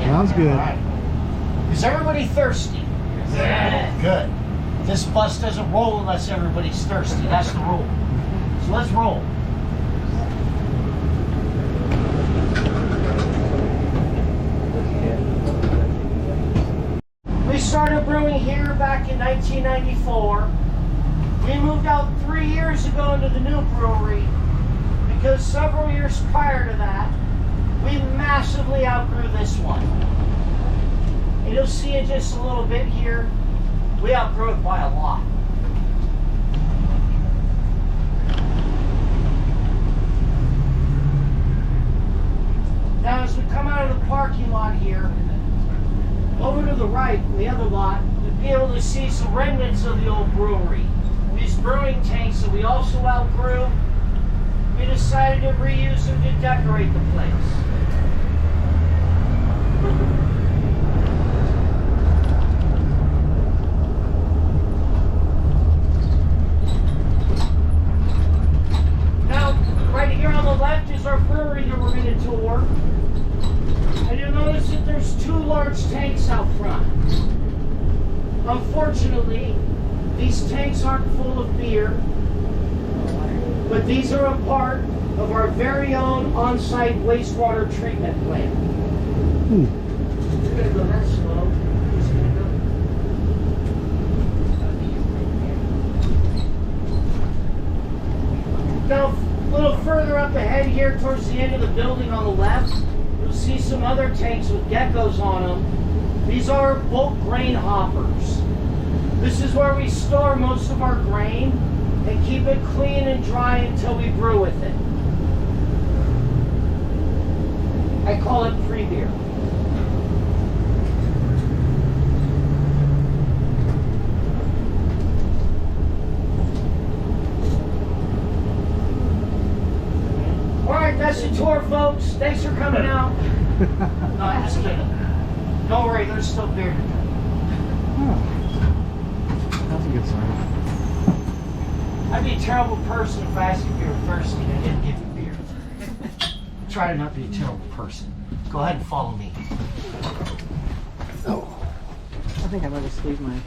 Sounds good. All right. Is everybody thirsty? Yeah. Good. This bus doesn't roll unless everybody's thirsty. That's the rule. So let's roll. We started brewing here back in 1994. We moved out 3 years ago into the new brewery because several years prior to that, we massively outgrew this one. And you'll see in just a little bit here, we outgrew it by a lot. Now as we come out of the parking lot here, over to the right, the other lot, you'll be able to see some remnants of the old brewery. These brewing tanks that we also outgrew, we decided to reuse them to decorate the place. Now, right here on the left is our brewery that we're going to tour. And you'll notice that there's 2 large tanks out front. Unfortunately, these tanks aren't full of beer, but these are a part of our very own on-site wastewater treatment plant. You're going to go that slow. Just going to go. Now, a little further up ahead here towards the end of the building on the left, you'll see some other tanks with geckos on them. These are bulk grain hoppers. This is where we store most of our grain and keep it clean and dry until we brew with it. I call it pre-beer. All right, that's the tour, folks. Thanks for coming out. No, I'm just kidding. Don't worry, there's still beer to drink. Oh, that's a good sign. I'd be a terrible person if I asked if you were thirsty and I didn't give you beer. Try to not be a terrible person. Go ahead and follow me. Oh. I think I might just leave mine.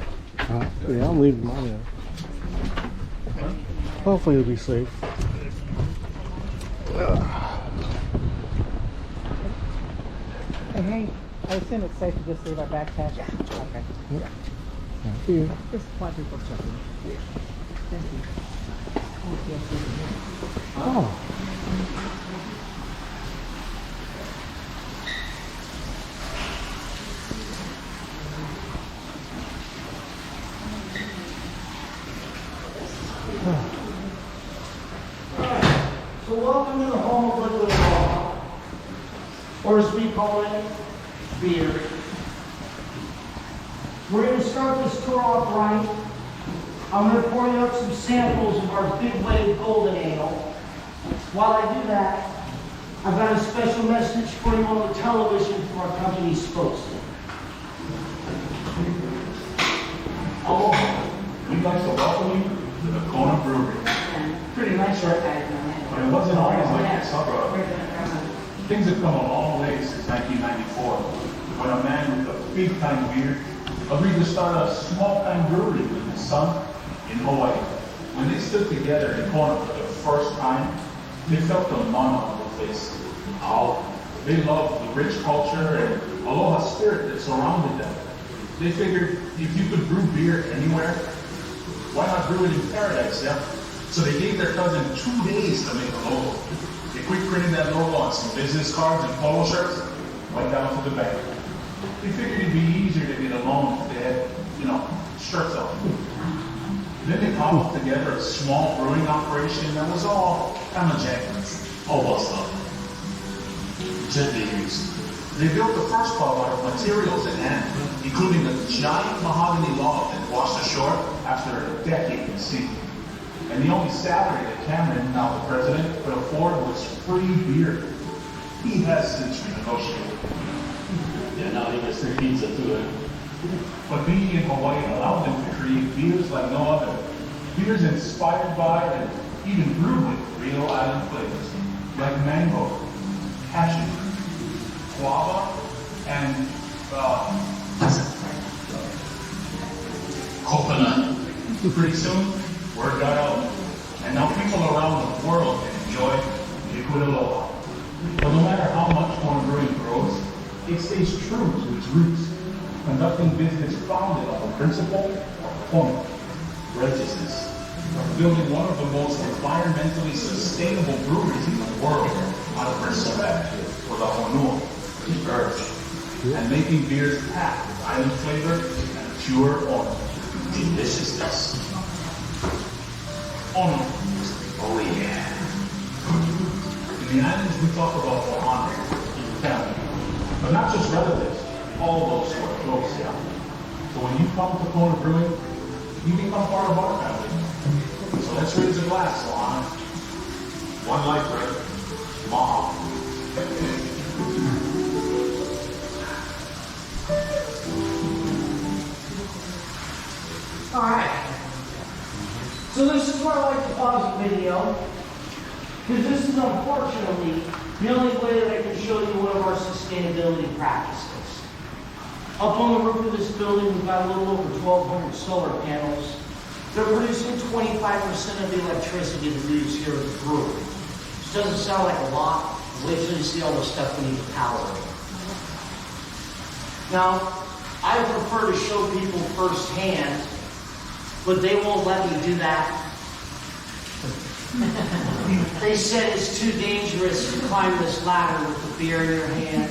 Yeah, I'm leaving mine there. Hopefully it'll be safe. Hey, I assume it's safe to just leave our backpack? Yeah. Okay. Yep. Thank you. Just want people checking. Thank you. Oh. So welcome to the home of liquid law, or as we call it, beer. We're going to start this tour off right. I'm going to pour you up some samples of our big wave golden ale. While I do that, I've got a special message for you on the television from our company's spokesman. Aloha. We'd like to welcome you to the Kona Brewery. Pretty nice, right? But it wasn't always like this, huh, bro? Things have come a long way since 1994, when a man with a big-time beard agreed to start a small-time brewery with his son in Hawaii. When they stood together in Kona for the first time, they felt the mana on their face. How they loved the rich culture and aloha spirit that surrounded them. They figured if you could brew beer anywhere, why not brew it in paradise, yeah? So they gave their cousin 2 days to make a logo. They quick printed that logo on some business cards and polo shirts, went down to the bank. They figured it'd be easier to get a loan if they had, shirts on. Then they cobbled together a small brewing operation that was all kind of janky. All bust up. Gently used. They built the first pub out of materials at hand, including a giant mahogany log that washed ashore after a decade in sea. And the only salary that Cameron, now the president, could afford was free beer. He has since renegotiated. Yeah, now he gets free pizza too. But being in Hawaii allowed them to create beers like no other. Beers inspired by and even brewed with real island flavors, like mango, passion, guava, and Coconut. pretty soon, word got out. And now people around the world can enjoy liquid aloha. But no matter how much Kona Brewery grows, it stays true to its roots, conducting business founded on the principle of Kona, righteousness, building one of the most environmentally sustainable breweries in the world out of respect for the honua, the earth, and making beers packed with island flavor and pure honor. Deliciousness. Honor. Oh yeah. In the islands, we talk about honor, family, but not just relatives, all those who are close, yeah? So when you come to Kona Brewing, you become part of our family. So let's raise a glass to honor. One life, right? Maha. Alright. So this is where I like to pause the video, because this is unfortunately the only way that I can show you one of our sustainability practices. Up on the roof of this building, we've got a little over 1,200 solar panels. They're producing 25% of the electricity that we use here at the brewery. This doesn't sound like a lot. Wait till you see all the stuff we need to power it. Now, I prefer to show people firsthand, but they won't let me do that. They said it's too dangerous to climb this ladder with the beer in your hand.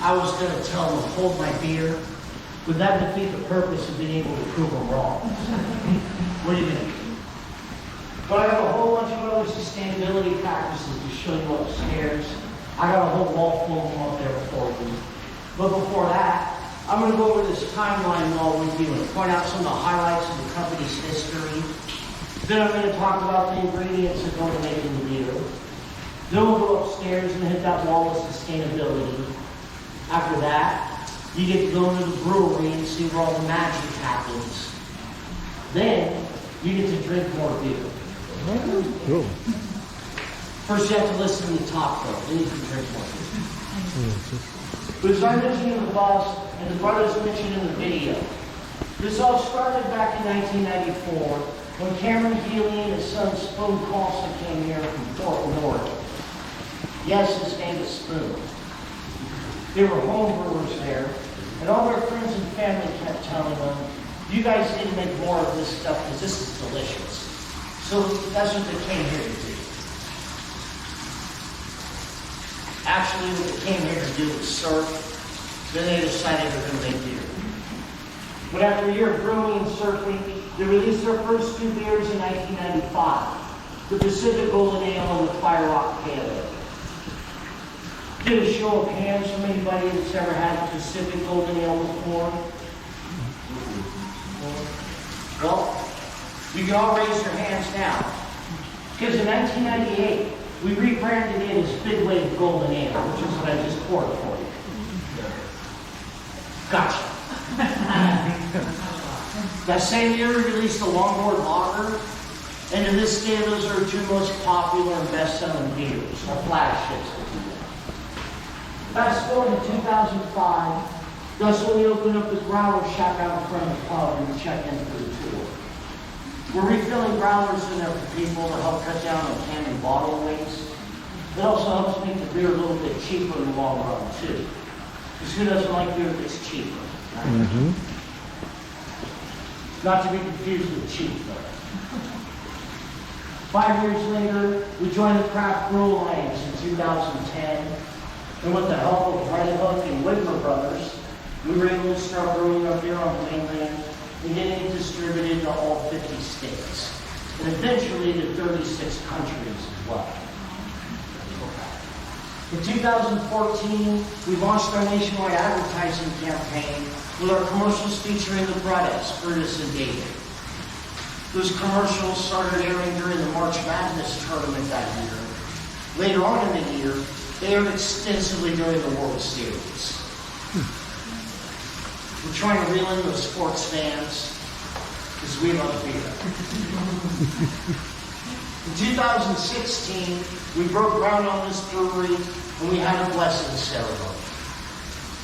I was going to tell them to hold my beer. Would that defeat the purpose of being able to prove them wrong? What do you think? But I have a whole bunch of other sustainability practices to show you upstairs. I got a whole wall full of them up there for you. But before that, I'm going to go over this timeline while with you and point out some of the highlights of the company's history. Then I'm going to talk about the ingredients that go into making the beer. Then we'll go upstairs and hit that wall of sustainability. After that, you get to go into the brewery and see where all the magic happens. Then, you get to drink more beer. Cool. First, you have to listen to the talk, though. Then you can drink more beer. But as I mentioned in the boss, and the brothers mentioned in the video, this all started back in 1994 when Cameron Healy and his son Spoon Carlson came here from Fort Worth. Yes, his name is Spoon. They were home brewers there, and all their friends and family kept telling them, you guys need to make more of this stuff because this is delicious. So that's what they came here to do. Actually, what they came here to do was surf. Then they decided they're going to make beer. But after a year of brewing and surfing, they released their first two beers in 1995. The Pacific Golden Ale and the Fire Rock Pale Ale. Get a show of hands from anybody that's ever had a Pacific Golden Ale before. Well, you can all raise your hands now. Because in 1998, we rebranded it as Big Wave Golden Ale, which is what I just poured for you. Gotcha. That same year, we released the Longboard Lager, and to this day, those are our two most popular and best-selling beers, our flagships. Fast forward to 2005, that's when we opened up the growler shack out in front of the pub and we checked in for the tour. We're refilling growlers in there for people to help cut down on can and bottle waste. It also helps make the beer a little bit cheaper in the long run, too. Because who doesn't like beer that's cheaper? Right? Mm-hmm. Not to be confused with cheap, though. 5 years later, we joined the Craft Brew Alliance in 2010. And with the help of Red Hook and Whitmer Brothers, we were able to start brewing our beer on the mainland and getting it distributed to all 50 states. And eventually to 36 countries as well. In 2014, we launched our nationwide advertising campaign with our commercials featuring the Brothers, Curtis and David. Those commercials started airing during the March Madness tournament that year. Later on in the year, they aired extensively during the World Series. We're trying to reel in those sports fans because we love beer. In 2016, we broke ground on this brewery and we had a blessing ceremony.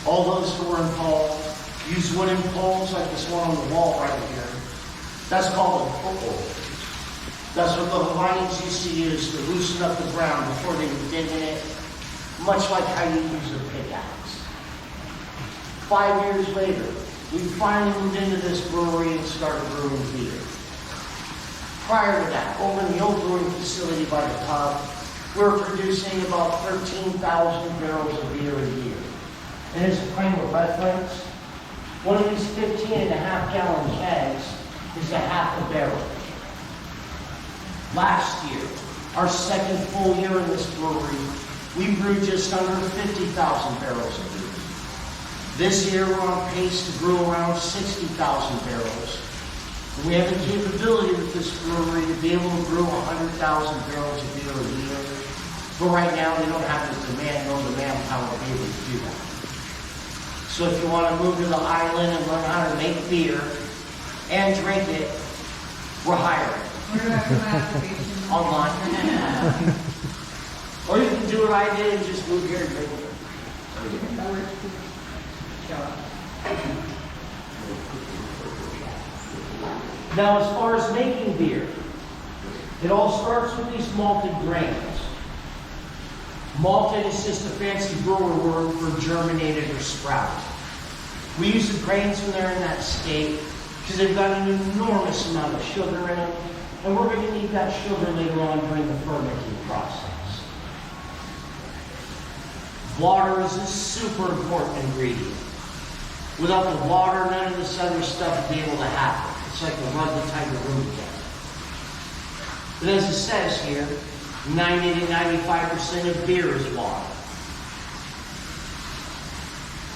All those who were involved used wooden poles like this one on the wall right here. That's called a foothold. That's what the Hawaiians used to use to loosen up the ground before they were digging it, much like how you use a pickaxe. 5 years later, we finally moved into this brewery and started brewing beer. Prior to that, over in the old brewing facility by the pub, we were producing about 13,000 barrels of beer a year. And as a frame of reference, one of these 15.5-gallon kegs is a half a barrel. Last year, our second full year in this brewery, we brewed just under 50,000 barrels of beer. This year, we're on pace to brew around 60,000 barrels. And we have the capability with this brewery to be able to brew 100,000 barrels of beer a year. But right now, we don't have the demand nor the manpower to be able to do that. So if you want to move to the island and learn how to make beer and drink it, we're hiring. Online. Or you can do what I did and just move here and drink it. Now, as far as making beer, it all starts with these malted grains. Malted is just a fancy brewer word for germinated or sprouted. We use the grains when they're in that state because they've got an enormous amount of sugar in them, and we're going to need that sugar later on during the fermenting process. Water is a super important ingredient. Without the water, none of this other stuff would be able to happen. It's like a rug the type of room together. But as it says here, 90 to 95% of beer is water.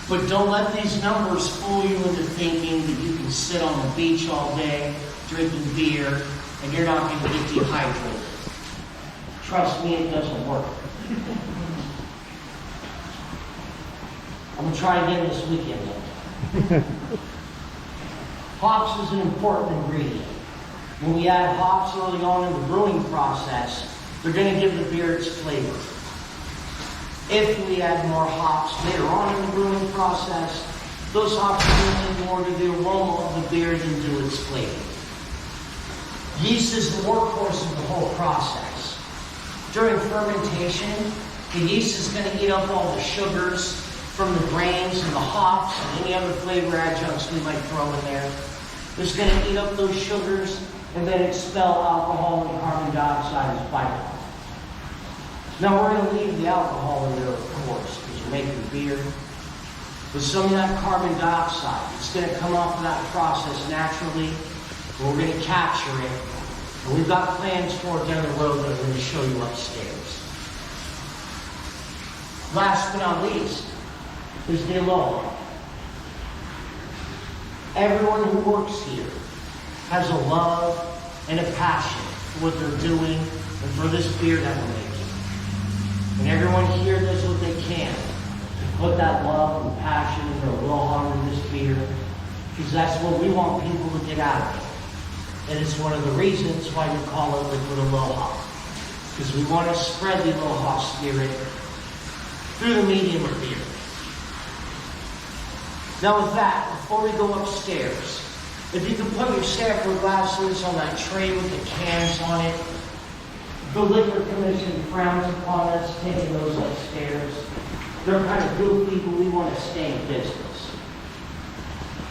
But don't let these numbers fool you into thinking that you can sit on the beach all day drinking beer and you're not going to get dehydrated. Trust me, it doesn't work. I'm going to try again this weekend though. Hops is an important ingredient. When we add hops early on in the brewing process, they're going to give the beer its flavor. If we add more hops later on in the brewing process, those hops are more to the aroma of the beer than to its flavor. Yeast is the workhorse of the whole process. During fermentation, the yeast is going to eat up all the sugars from the grains and the hops and any other flavor adjuncts we might throw in there. It's going to eat up those sugars and then expel alcohol and carbon dioxide as byproduct. Now we're going to leave the alcohol in there, of course, because we're making beer. With some of that carbon dioxide, it's going to come off of that process naturally, and we're going to capture it. And we've got plans for it down the road that I'm going to show you upstairs. Last but not least, is the aloha. Everyone who works here has a love and a passion for what they're doing and for this beer that we're making. And everyone here does what they can to put that love and passion and their aloha in this beer, because that's what we want people to get out of it. And it's one of the reasons why we call it Liquid Aloha, because we want to spread the aloha spirit through the medium of beer. Now with that, before we go upstairs, if you can put your sampler glasses on that tray with the cans on it. The Liquor Commission frowns upon us taking those upstairs. They're kind of goofy, but we want to stay in business.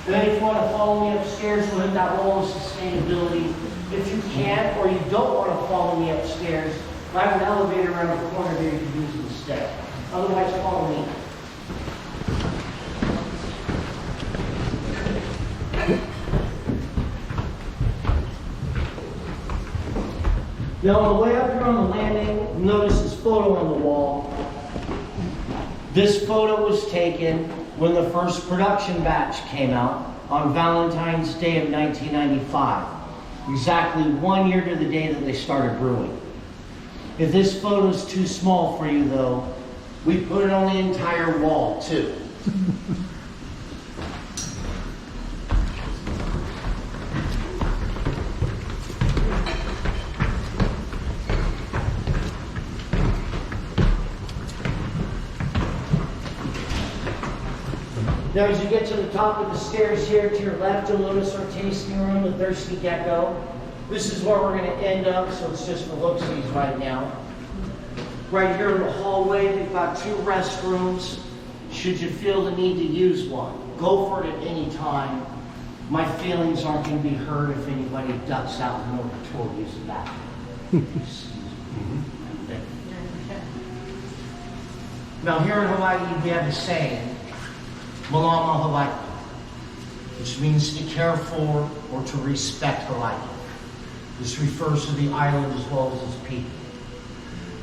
Then if you want to follow me upstairs, we'll hit that wall of sustainability. If you can't, or you don't want to follow me upstairs, I have an elevator around the corner here you can use instead. Otherwise, follow me. Now on the way up here on the landing, notice this photo on the wall. This photo was taken when the first production batch came out on Valentine's Day of 1995. Exactly 1 year to the day that they started brewing. If this photo is too small for you though, we put it on the entire wall too. Now as you get to the top of the stairs here, to your left, you'll notice our tasting room, the Thirsty Gecko. This is where we're going to end up, so it's just for look-sees right now. Right here in the hallway, we've got 2 restrooms. Should you feel the need to use one, go for it at any time. My feelings aren't going to be hurt if anybody ducks out in order to use the bathroom. Now here in Hawaii, we have a saying, Malama Hawaii, which means to care for or to respect Hawaii. This refers to the island as well as its people.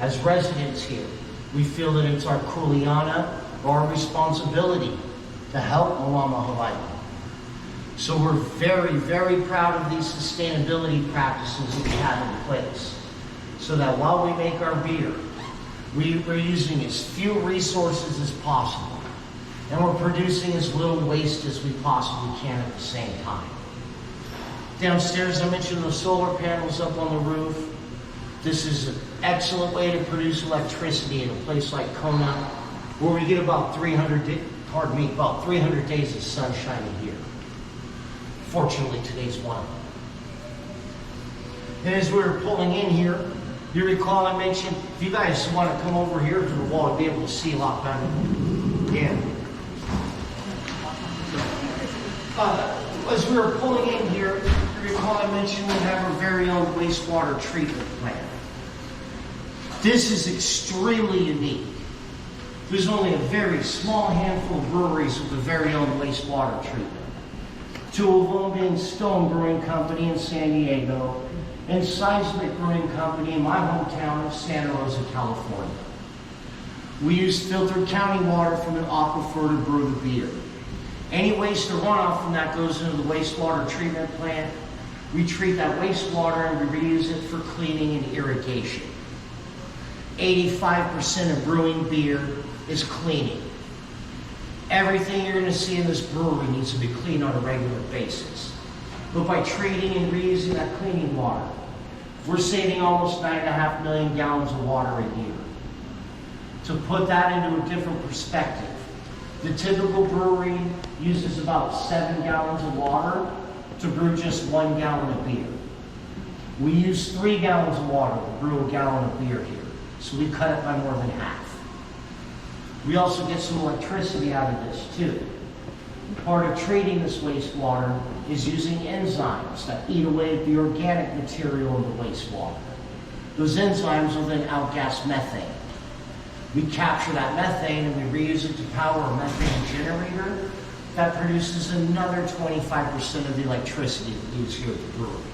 As residents here, we feel that it's our kuleana or our responsibility to help Malama Hawaii. So we're very, very proud of these sustainability practices that we have in place. So that while we make our beer, we're using as few resources as possible. And we're producing as little waste as we possibly can at the same time. Downstairs, I mentioned the solar panels up on the roof. This is an excellent way to produce electricity in a place like Kona, where we get about 300 days of sunshine a year. Fortunately, today's one of them. And as we were pulling in here, you recall I mentioned, if you guys want to come over here to the wall, you'll be able to see a lot better. Yeah. As we were pulling in here, you recall I mentioned we have our very own wastewater treatment plant. This is extremely unique. There's only a very small handful of breweries with a very own wastewater treatment. 2 of them being Stone Brewing Company in San Diego and Seismic Brewing Company in my hometown of Santa Rosa, California. We use filtered county water from an aquifer to brew the beer. Any waste or runoff from that goes into the wastewater treatment plant. We treat that wastewater and we reuse it for cleaning and irrigation. 85% of brewing beer is cleaning. Everything you're going to see in this brewery needs to be cleaned on a regular basis. But by treating and reusing that cleaning water, we're saving almost 9.5 million gallons of water a year. To put that into a different perspective, the typical brewery uses about 7 gallons of water to brew just 1 gallon of beer. We use 3 gallons of water to brew a gallon of beer here, so we cut it by more than half. We also get some electricity out of this too. Part of treating this wastewater is using enzymes that eat away at the organic material in the wastewater. Those enzymes will then outgas methane. We capture that methane and we reuse it to power a methane generator that produces another 25% of the electricity that we use here at the brewery.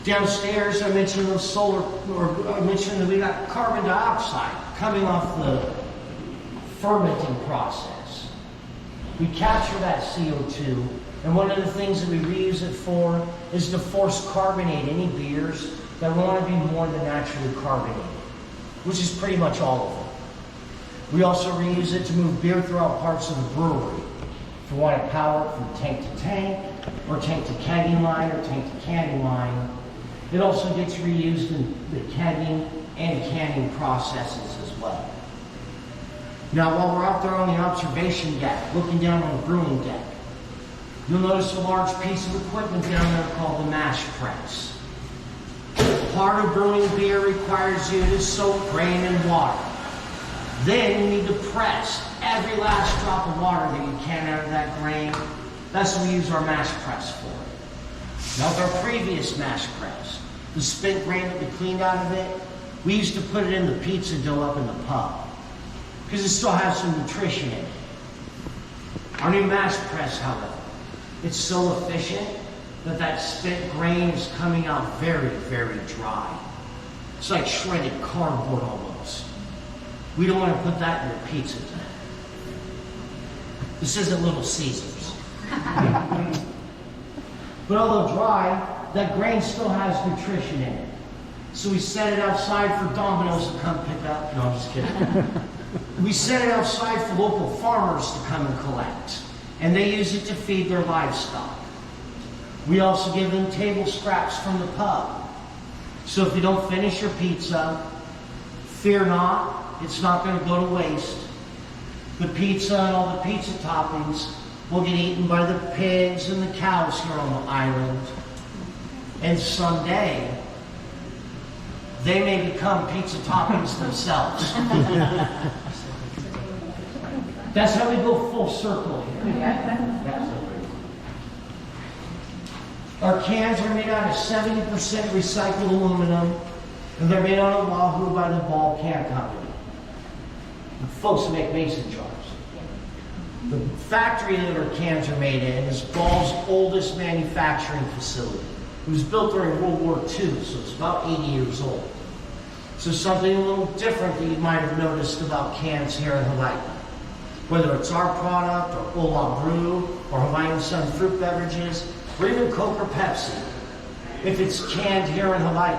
Downstairs, I mentioned I mentioned that we got carbon dioxide coming off the fermenting process. We capture that CO2, and one of the things that we reuse it for is to force carbonate any beers that want to be more than naturally carbonated, which is pretty much all of them. We also reuse it to move beer throughout parts of the brewery. If you want to power it from tank to tank, or tank to kegging line, or tank to canning line, it also gets reused in the kegging and canning processes as well. Now, while we're out there on the observation deck, looking down on the brewing deck, you'll notice a large piece of equipment down there called the mash press. Part of brewing beer requires you to soak grain in water. Then you need to press every last drop of water that you can out of that grain. That's what we use our mash press for. Now, with our previous mash press, the spent grain that we cleaned out of it, we used to put it in the pizza dough up in the pub because it still has some nutrition in it. Our new mash press, however, it's so efficient that that spent grain is coming out very, very dry. It's like shredded cardboard almost. We don't want to put that in your pizza dough. This isn't Little Caesars. But although dry, that grain still has nutrition in it. So we set it outside for Domino's to come pick up. No, I'm just kidding. We set it outside for local farmers to come and collect. And they use it to feed their livestock. We also give them table scraps from the pub. So if you don't finish your pizza, fear not, it's not going to go to waste. The pizza and all the pizza toppings will get eaten by the pigs and the cows here on the island. And someday, they may become pizza toppings themselves. That's how we go full circle here. Our cans are made out of 70% recycled aluminum, and they're made on Oahu by the Ball Can Company. The folks who make mason jars. The factory that our cans are made in is Ball's oldest manufacturing facility. It was built during World War II, so it's about 80 years old. So something a little different that you might have noticed about cans here in Hawaii. Whether it's our product, or Ola Brew, or Hawaiian Sun fruit beverages, or even Coke or Pepsi, if it's canned here in Hawaii.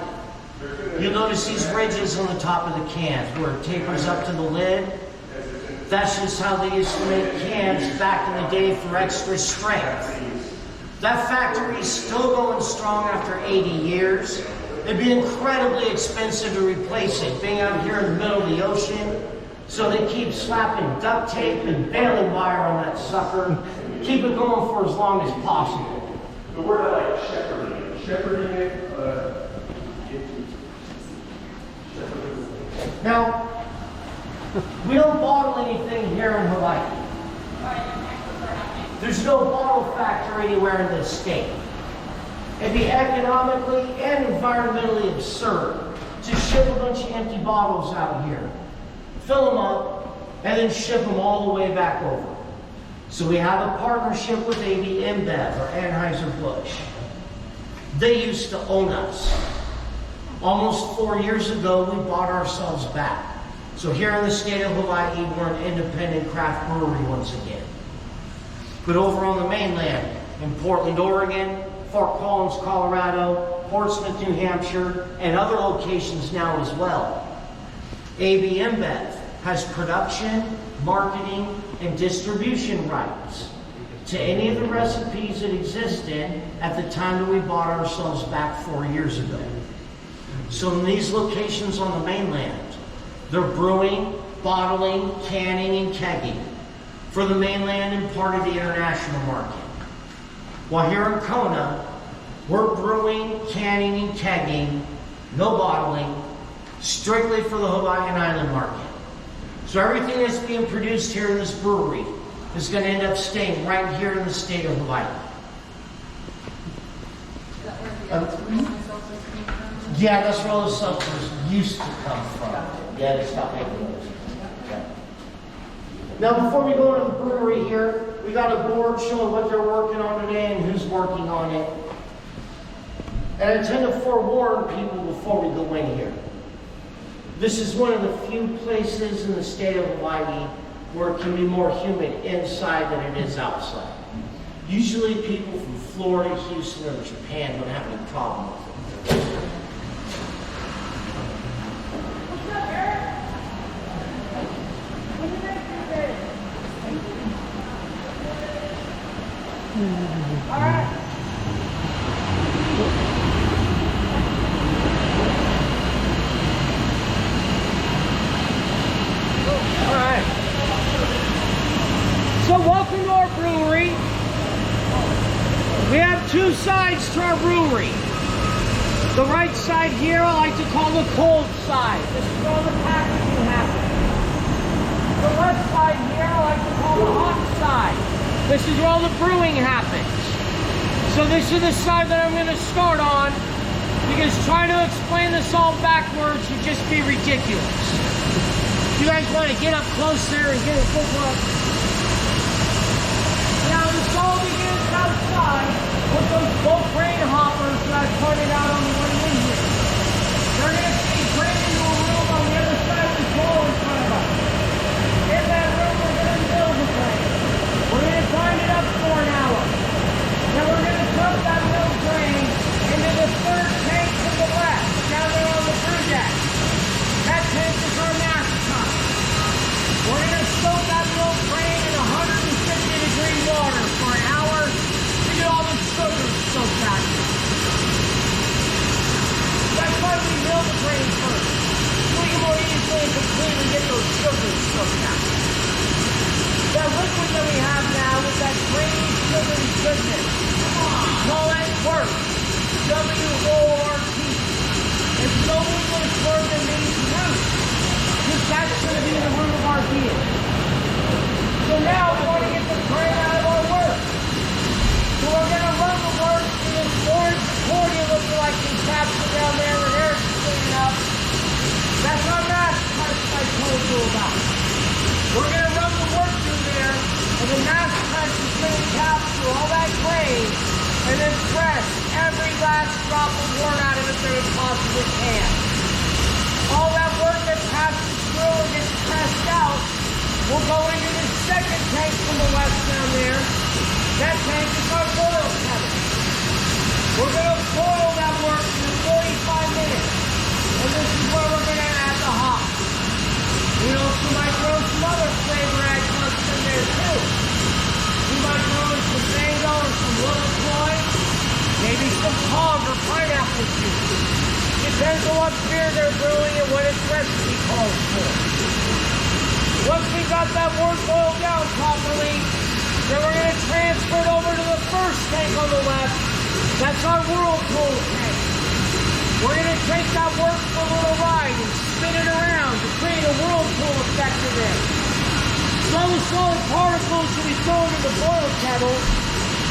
You'll notice these ridges on the top of the cans where it tapers up to the lid. That's just how they used to make cans back in the day for extra strength. That factory is still going strong after 80 years. It'd be incredibly expensive to replace it, being out here in the middle of the ocean. So they keep slapping duct tape and baling wire on that sucker, keep it going for as long as possible. The word I like, shepherding. Shepherding it, Now, we don't bottle anything here in Hawaii. There's no bottle factory anywhere in this state. It'd be economically and environmentally absurd to ship a bunch of empty bottles out here, fill them up, and then ship them all the way back over. So we have a partnership with AB InBev, or Anheuser-Busch. They used to own us. Almost 4 years ago, we bought ourselves back. So here in the state of Hawaii, we're an independent craft brewery once again. But over on the mainland, in Portland, Oregon, Fort Collins, Colorado, Portsmouth, New Hampshire, and other locations now as well, AB InBev has production, marketing, and distribution rights to any of the recipes that existed at the time that we bought ourselves back 4 years ago. So in these locations on the mainland, they're brewing, bottling, canning, and kegging for the mainland and part of the international market. While here in Kona, we're brewing, canning, and kegging, no bottling, strictly for the Hawaiian Island market. So everything that's being produced here in this brewery is going to end up staying right here in the state of Hawaii. Yeah, that's where all the seltzers used to come from. Yeah, they stopped making those. Yeah. Now, before we go into the brewery here, we got a board showing what they're working on today and who's working on it. And I tend to forewarn people before we go in here. This is one of the few places in the state of Hawaii where it can be more humid inside than it is outside. Usually people from Florida, Houston, or Japan don't have any problem with it. All right. All right. So welcome to our brewery. We have two sides to our brewery. The right side here I like to call the cold side. This is where all the packaging happens. The left side here I like to call the hot side. This is where all the brewing happens. So this is the side that I'm going to start on, because trying to explain this all backwards would just be ridiculous. You guys want to get up closer and get a good look. Now this all begins outside with those bulk grain hoppers that I pointed out on the way in here. They're going to feed grain into a room on the other side of this wall in front of us. In that room we're going to mill the grain. We're going to grind it up for an hour. Then we're going to dump that milled grain into the third tank to the left, down there on the brew deck. That tank is our mash tun. We're going to soak that milled grain in 150-degree water for an hour to get all the sugar soaked back in. goodness. Call that work. W-O-R-T. It's no English word that means root. Because that's going to be the root of our being. So now we want to get the grain out of our work. So we're going to run the work in this orange accordion looking like these capsule down there with air cleaning up. That's our mask test I told you about. We're going to run the work through there, and the mask test is going to capture all that grain and then press every last drop of wort out of it that it possibly can. All that work that passes through and gets pressed out will go into the second tank from the west down there. That tank is our boil kettle. We're going to boil that work for 45 minutes. And this is where we're going to add the hops. We also might throw some other flavor adjuncts in there too. We might throw in some mango or some little toy, maybe some hog or pineapple juice. Depends on what beer they're brewing and what its recipe calls for. Once we got that wort boiled down properly, then we're going to transfer it over to the first tank on the left. That's our whirlpool tank. We're going to take that wort for a little ride and spin it around to create a whirlpool effect in there. Some solid particles that we throw into the boil kettle,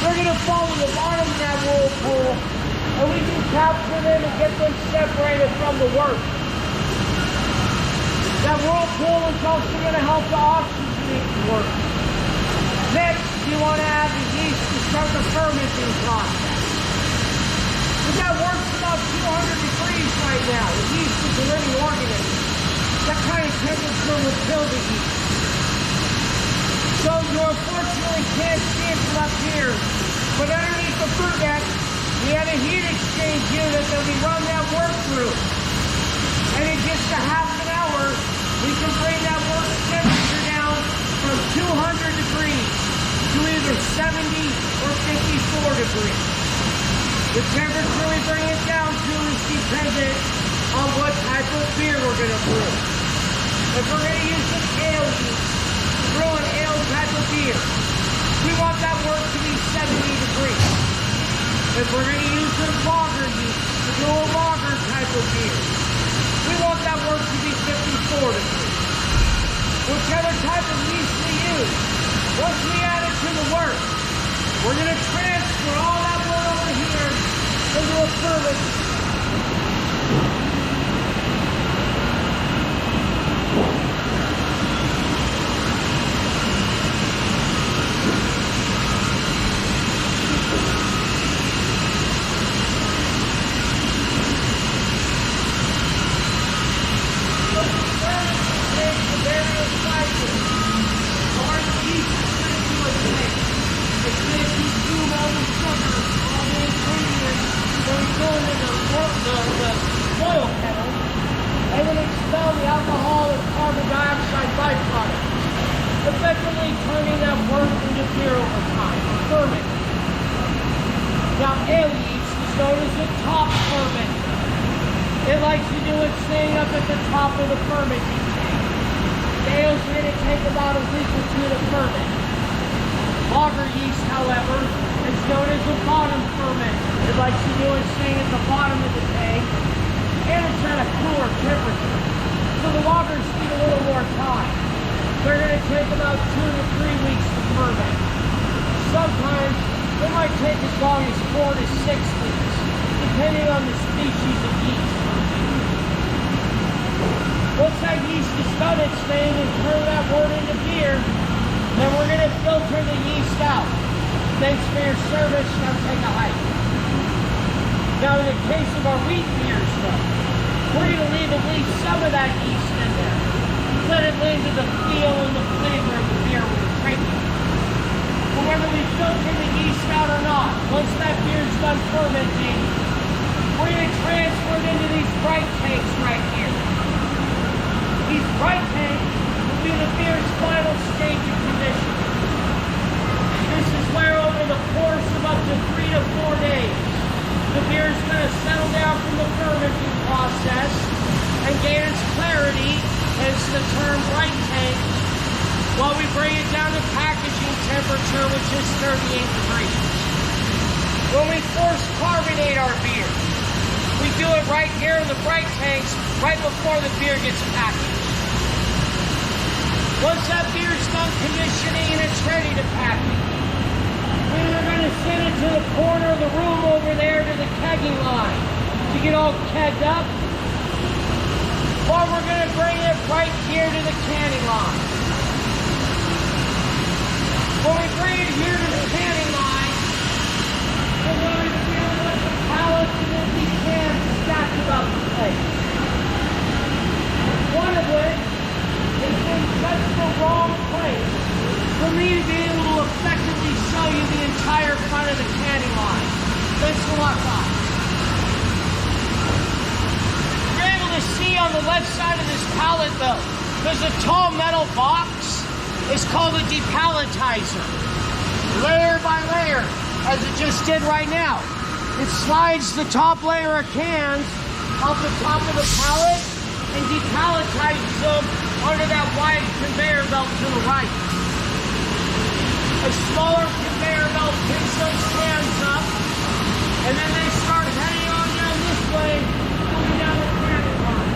they're going to fall to the bottom of that whirlpool, and we can capture them and get them separated from the wort. That whirlpool is also going to help to oxygenate the wort. Next, you want to add the yeast to start the fermenting process. That works about 200 degrees right now. The yeast is a living organism. That kind of temperature will kill the yeast. So you unfortunately can't see it from up here, but underneath the fruit deck, we have a heat exchange unit that we run that wort through. And in just a half an hour, we can bring that wort temperature down from 200 degrees to either 70 or 54 degrees. The temperature we bring it down to is dependent on what type of beer we're going to brew. If we're going to use an ale yeast to brew an ale type of beer, we want that wort to be 70 degrees. If we're going to use a lager yeast to brew a lager type of beer, we want that wort to be 54 degrees. Whichever type of yeast we use, once we add it to the wort, we're going to transfer all that wort over here into a ferment. Effectively turning that wort into beer over time, ferment. Now, ale yeast is known as the top ferment. It likes to do its thing up at the top of the fermenting tank. The ales are going to take about a week or two to ferment. Lager yeast, however, is known as the bottom ferment. It likes to do its thing at the bottom of the tank, and it's at a cooler temperature. So the lagers need a little more time. They're going to take about 2 to 3 weeks to ferment. Sometimes it might take as long as 4 to 6 weeks, depending on the species of yeast. Once that yeast has done its thing and turned that wort into beer, then we're going to filter the yeast out. Thanks for your service. Now take a hike. Now in the case of our wheat beers, though, we're going to leave at least some of that yeast in there. Let it lend to the feel and the flavor of the beer we're drinking. But whether we filter the yeast out or not, once that beer's done fermenting, we're going to transfer it into these bright tanks right here. These bright tanks will be the beer's final stage of conditioning. This is where over the course of up to 3 to 4 days, the beer is going to settle down from the fermenting process and gain its clarity, hence the term bright tank, while we bring it down to packaging temperature, which is 38 degrees. when we force carbonate our beer. We do it right here in the bright tanks, right before the beer gets packaged. Once that beer's done conditioning and it's ready to package, we're going to send it to the corner of the room over there to the kegging line to get all kegged up. Or we're going to bring it right here to the canning line. When we bring it here to the canning line, we're going to be able to let the pallets and empty cans stacked about the place. One of which is in such the wrong place for me to be able to effectively show you the entire front of the canning line. Thanks a lot, guys. You're able to see on the left side of this pallet, though, there's a tall metal box. It's called a depalletizer. Layer by layer, as it just did right now. It slides the top layer of cans off the top of the pallet and depalletizes them under that wide conveyor belt to the right. A smaller conveyor belt picks those cans up, and then they start heading on down this way, coming down the canning line.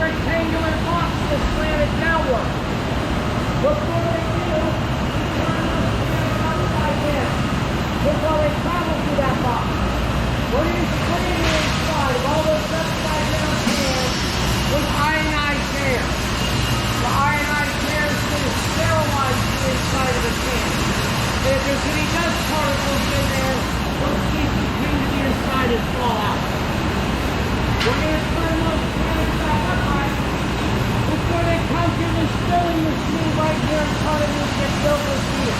Rectangular box that's slanted downward. Before they do, we turn them upside down. Look how they travel through that box. What are you spraying inside of all those upside down cans with ionized air? The ionized air is going to sterilize the inside of the can. And if there's any dust particles in there, those pieces cling to the inside and fall out. We're going to turn those cans back up high before they come to the filling machine right here in front of you and get filled with beer.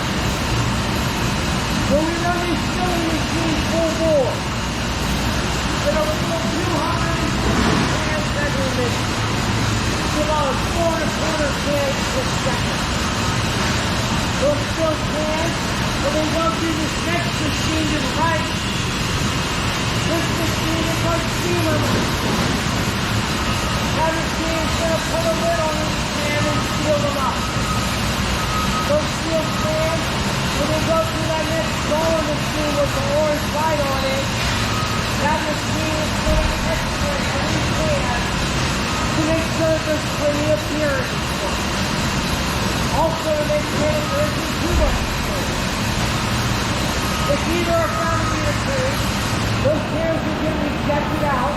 When we run these filling machines full bore, there are about 250 cans every minute. It's about 4 1/4 cans per second. Those fill cans will then go through this next machine to the right. This machine is like sealer. That machine is going to put a lid on each can and seal them up. Those sealed cans, when they go through that next roller machine with the orange light on it, that machine is going to x-ray every can to make sure that there's plenty of beer in each one. Also to make sure that there isn't too much beer. If either are found to be the case, those cans will get rejected out.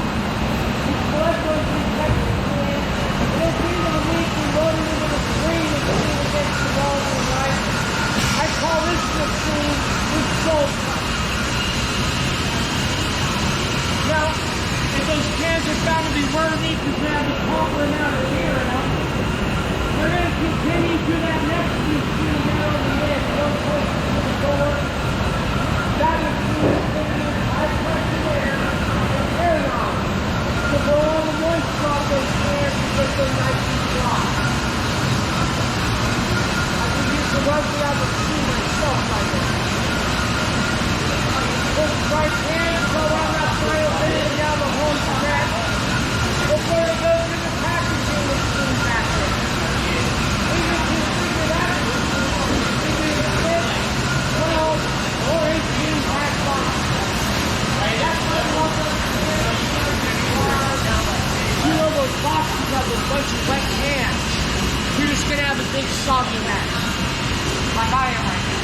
We collect those rejected cans, and if we were to leak, we load it into the screen machine against the wall to the right. I call this machine the soul cup. Now, if those cans are found to be worthy because they have the proper amount of beer in them, we're going to continue to that next machine down on the end, real close to the door. That machine is going to use high pressure air and air knobs to blow all the moisture off those cans and get them nice and dry. I can use the rubber out the machine myself like this. Those dry cans go around that final bit and down the home stretch before it goes to the packaging machine back there. We can configure that machine to configure the 6, 12, or 18 pack box. That's what we want those cans to fill those boxes up with a bunch of wet cans. You're just going to have a big soggy mess. Like I am right now.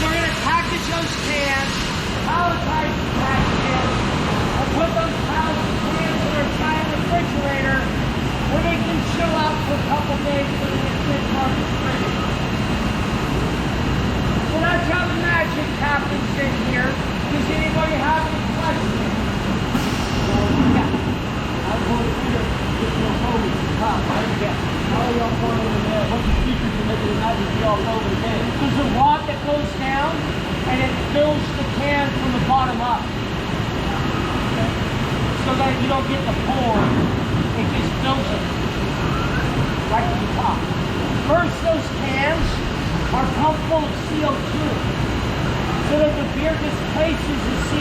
We're going to package those cans, palletize the packages, and put those pallets of cans in our giant refrigerator where they can chill out for a couple days so they get fit for distribution. So that's how the magic happens in here. Does anybody have any questions? Yeah. I was going to figure this will hold at the top, right? Yeah. How are y'all pouring it in there? What's the secret to making it not just be all over the can? There's a rod that goes down and it fills the can from the bottom up. So that you don't get the pour, it just fills it right to the top. First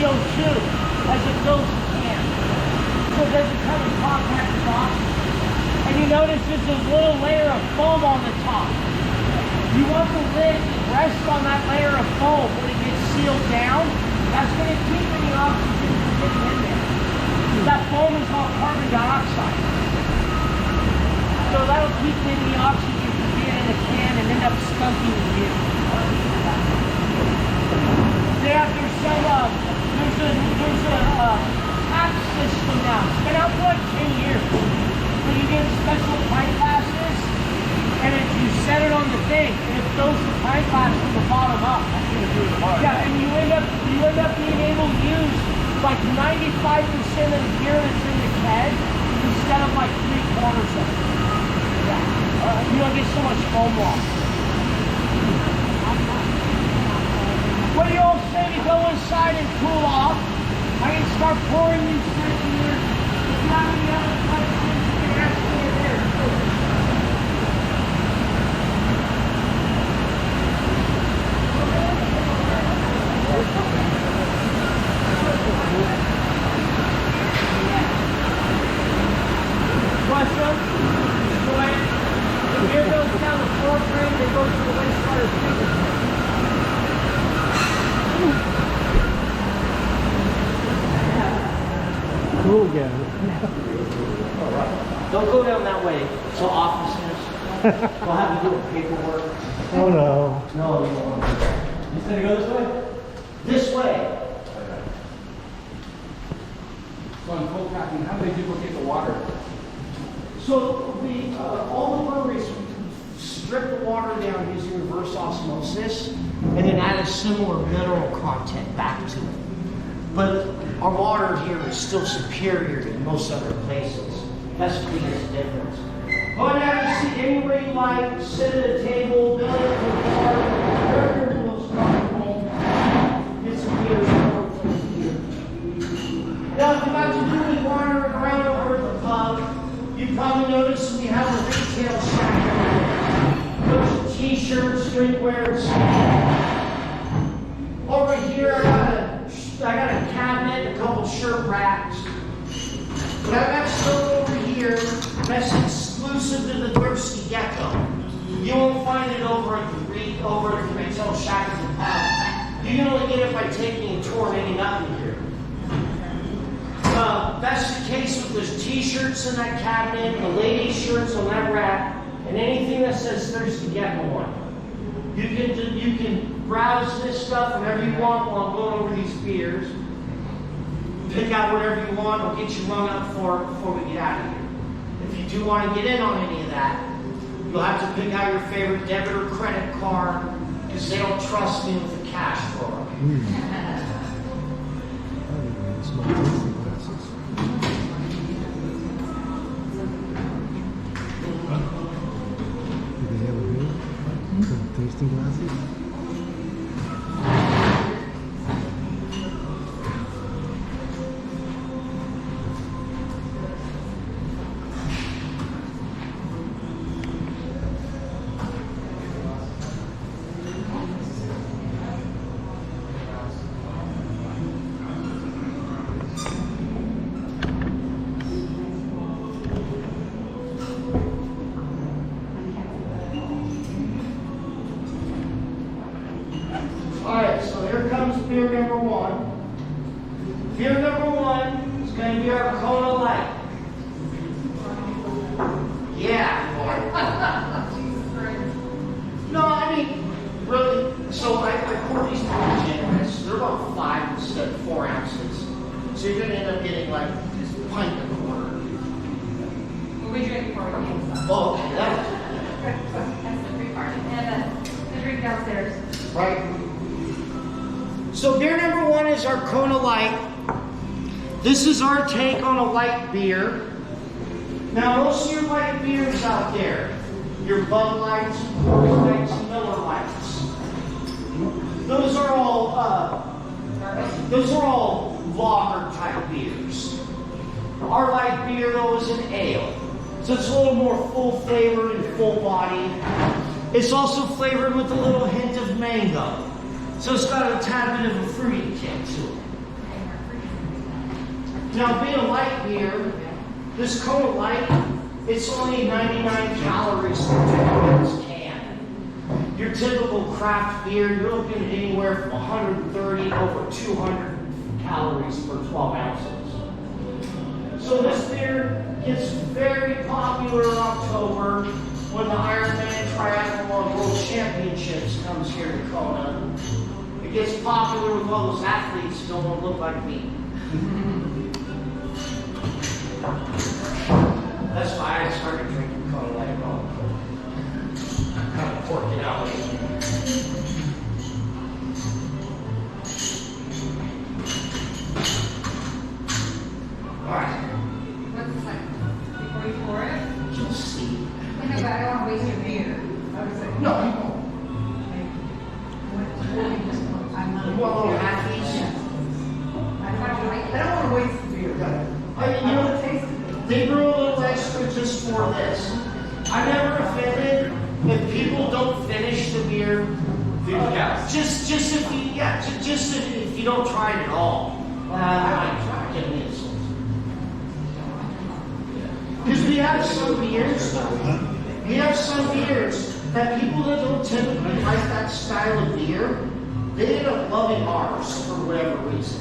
CO2 as it fills the can. So it doesn't come in contact with oxygen. And you notice there's a little layer of foam on the top. You want the lid to rest on that layer of foam when it gets sealed down. That's going to keep any oxygen from getting in there. That foam is all carbon dioxide. So that'll keep any oxygen from being in the can and end up skunking the vehicle. Yeah, there's a tax system now. It's been out for like 10 years. So you get special pint glasses, and if you set it on the thing, and it fills the pint glass from the bottom up. Yeah, and you end up being able to use like 95% of the beer that's in the keg instead of like 3/4 of it. Yeah. You don't get so much foam loss. What do you all say to go inside and cool off? I can start pouring these things in here. If you have any other questions, you can ask me in there. Question? Go ahead. The beer goes down the floor drain, it goes to the wastewater treatment. Cool again. Don't go down that way. It's all officers. They'll have you doing paperwork. Oh no. No, you won't. You said to go this way? This way. So on cold packing, how do they duplicate the water? So all the breweries strip the water down using reverse osmosis and then add a similar mineral content back to it. But our water here is still superior to most other places. That's the biggest difference. Go and have a seat anywhere you like, sit at a table, build it to a bar, wherever you're most comfortable. Get some beers from here. Now, if you're about to do any wandering around over at the pub, you probably noticed we have a retail shack over there. Bunch of t-shirts, drinkwares. Over here, I got a cabinet, a couple shirt racks. But I've got stuff over here that's exclusive to the Thirsty Gecko. You won't find it over at the retail shack at the pub. You can only get it by taking a tour and ending up in here. That's the case with those t-shirts in that cabinet, the ladies' shirts on that rack, and anything that says Thirsty Gecko on it. You can browse this stuff whenever you want while I'm going over these beers. Pick out whatever you want. I'll get you rung up for it before we get out of here. If you do want to get in on any of that, you'll have to pick out your favorite debit or credit card because they don't trust me with the cash drawer. Small tasting glasses. Do they have a beer? Some tasting glasses? Alright, so here comes beer number one. Beer number one is going to be our Kona Light. Yeah, no, I mean, really, so I pour these pretty generous. They're about 5 instead of 4 ounces. So you're going to end up getting like this pint and a quarter. We drink for you. Oh, okay, that's That's the free part. And the drink downstairs. right. So beer number one is our Kona Light. This is our take on a light beer. Now most of your light beers out there, your Bud Lights, Coors Lights, Miller Lights, those are all lager type beers. Our light beer though is an ale. So it's a little more full flavored and full bodied. It's also flavored with a little hint of mango. So it's got a tad bit of a fruity kick to it. Now, being a light beer, this Kona Light, it's only 99 calories per 12-ounce can. Your typical craft beer, you're looking at anywhere from 130 over 200 calories per 12 ounces. So this beer gets very popular in October when the Ironman Triathlon World Championships comes here to Kona. It gets popular with all those athletes who don't want to look like me. That's why I started drinking Kona Light all. Kind of pork it out. Alright. What's the second? Before you pour it? You'll see. I know, but I don't want to waste your beer. I was like, No, you won't. You want a little halfies? I don't want to waste the beer. You know, they brew a little extra just for this. I'm never offended if people don't finish the beer. Just if you don't try it at all. I might try it. Because we have some beers that people that don't typically like that style of beer, they end up loving ours for whatever reason.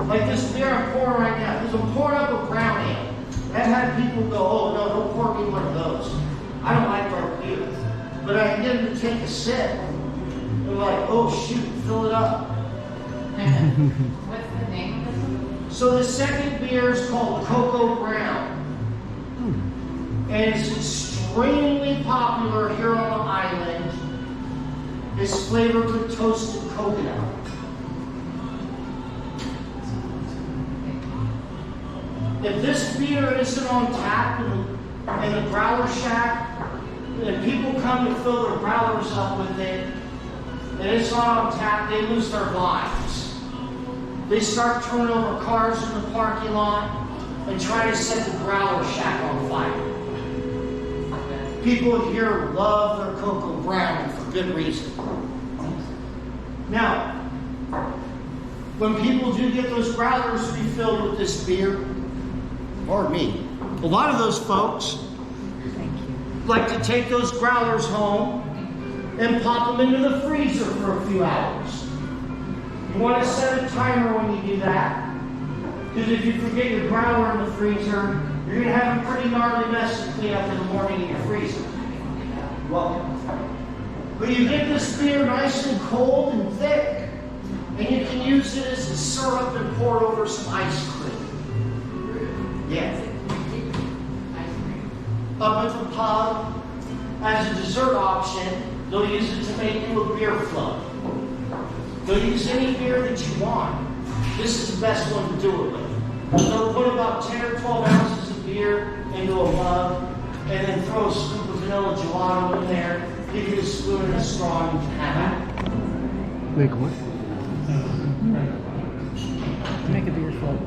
Like this beer I'm pouring right now, because I'm pouring up a brown ale. I've had people go, oh no, don't pour me one of those. I don't like dark beer. But I can get them to take a sip. They're like, oh shoot, fill it up. what's the name of this one? So the second beer is called Cocoa Brown. And it's extremely popular here on the island. It's flavored with toasted coconut. If this beer isn't on tap in the growler shack, and people come to fill their growlers up with it, and it's not on tap, they lose their lives. They start turning over cars in the parking lot and try to set the growler shack on fire. People here love their Cocoa Brown for good reason. Now, when people do get those growlers refilled with this beer, or me, a lot of those folks like to take those growlers home and pop them into the freezer for a few hours. You want to set a timer when you do that, because if you forget your growler in the freezer, you're going to have a pretty gnarly mess to clean up in the morning in your freezer. Welcome. But you get this beer nice and cold and thick, and you can use it as a syrup and pour it over some ice cream. Yeah. Up at the pub, as a dessert option, they'll use it to make you a beer float. They'll use any beer that you want. This is the best one to do it with. They'll put about 10 or 12 ounces of beer into a mug, and then throw a scoop of vanilla gelato in there, give you a spoon and a straw, and you can have it. Make what? Make a beer float.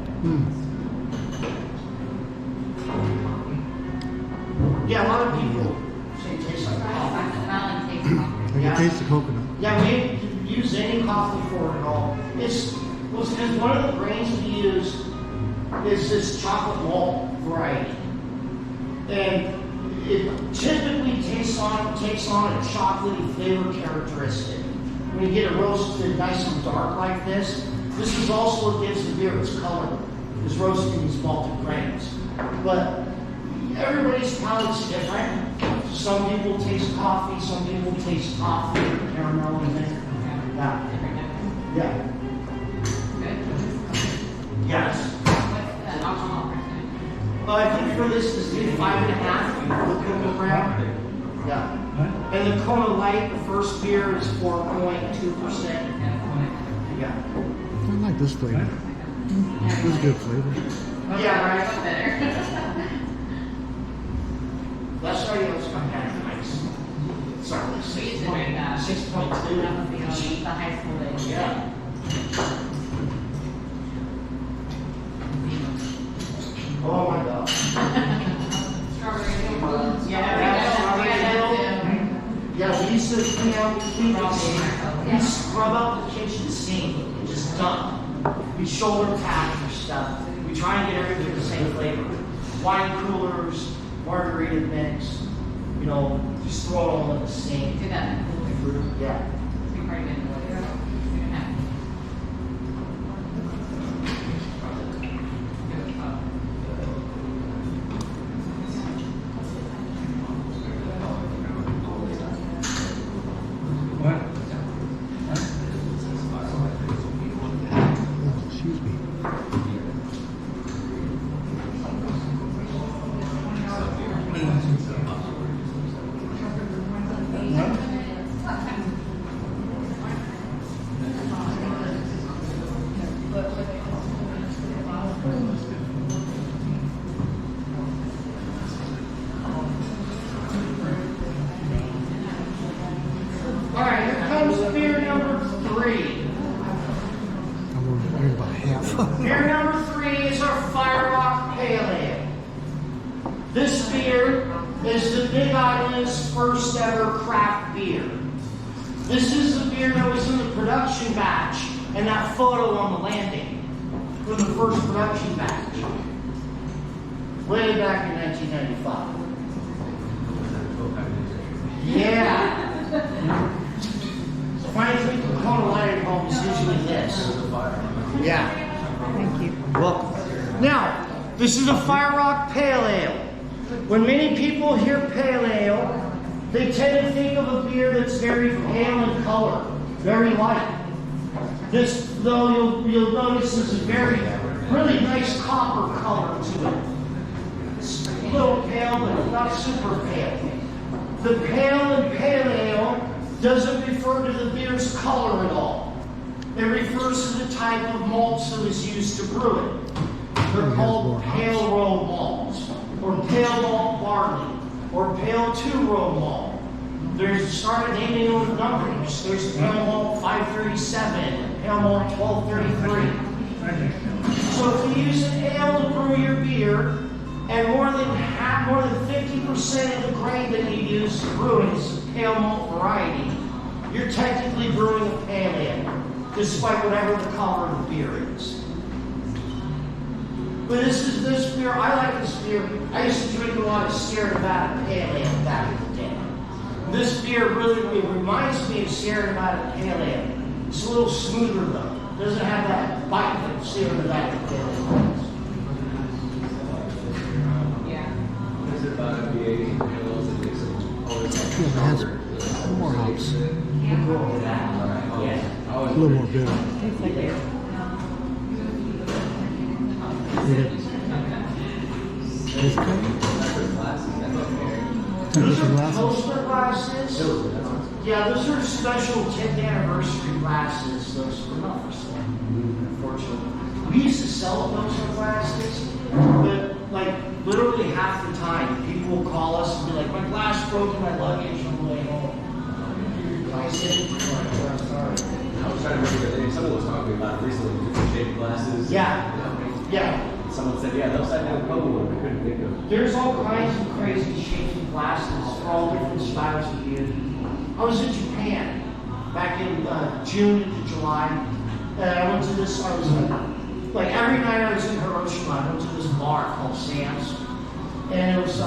Yeah, a lot of people say it tastes like coffee. I can taste the coconut. Yeah, we didn't use any coffee for it at all. It's because one of the grains we use is this chocolate malt variety. And it typically takes on a chocolatey flavor characteristic. When you get it roasted nice and dark like this is also what gives the beer its color, is roasting these malted grains. But everybody's palate's different. Some people taste coffee, some people taste toffee, caramel, and things. Yeah. Yeah. Yes. I think for this is 5.5 for the Kona Brown. Yeah. And the Kona Light, the first beer, is 4.2%. Yeah. I like this flavor. This is good flavor. Yeah, right. Better. Let's show you what's coming out nice. Sorry, We used to drink that. 6.2. That was the high school days. Yeah. Oh my God. Strawberry hill. Yeah, we used to clean out the we scrub out the kitchen sink and just dump. We shoulder tap for stuff. We We try and get everything the same flavor. Wine coolers, margarita mix, you know, just throw it all in the same. Do that. Yeah. Big party in the Excuse me. All right, here comes beer number 3. I'm only about half. Beer number 3 is our Fire Rock Pale Ale. This beer is the Big Island's first ever craft beer. This is the beer that was in the production batch and that photo on the landing for the first production batch. Way back in 1995. Yeah. The funny thing from Kona Lighting Home is usually this. Yeah. Thank you. Welcome. Now, this is a Fire Rock Pale Ale. When many people hear pale ale, they tend to think of a beer that's very pale in color, very light. This, though, you'll notice is a really nice copper color to it. It's a little pale, but not super pale. The pale in pale ale doesn't refer to the beer's color at all. It refers to the type of malts that is used to brew it. They're called pale row malts, or pale malt barley, or pale two-row malt. There's started naming with numbers. There's pale malt 537, pale malt 1233. So if you use an ale to brew your beer, and more than 50% of the grain that you use to brew it is a pale malt variety, you're technically brewing a pale ale, despite whatever the color of the beer is. But this beer, I like this beer. I used to drink a lot of Sierra Nevada Pale Ale back in the day. This beer really reminds me of Sierra Nevada Pale Ale. It's a little smoother though. It doesn't have that bite that Sierra Nevada Pale Ale has. Yeah, it has more hops. A little more bitter. Tastes like it. This kind? Different glasses? Pilsner glasses? Yeah, those are special 10th anniversary glasses. Those are not for sale, unfortunately. We used to sell Pilsner glasses, but like literally half the time, people will call us and be like, my glass broke in my luggage on the way home. I said, sorry. I was trying to remember, someone was talking about recently different shaped glasses. Yeah, yeah. Someone said, yeah, the upside down cone one, I couldn't think of. There's all kinds of crazy shapes of glasses for all different styles of beer. I was in Japan back in June into July, and I went to this, like every night I was in Hiroshima, I went to this bar called Sam's, and it was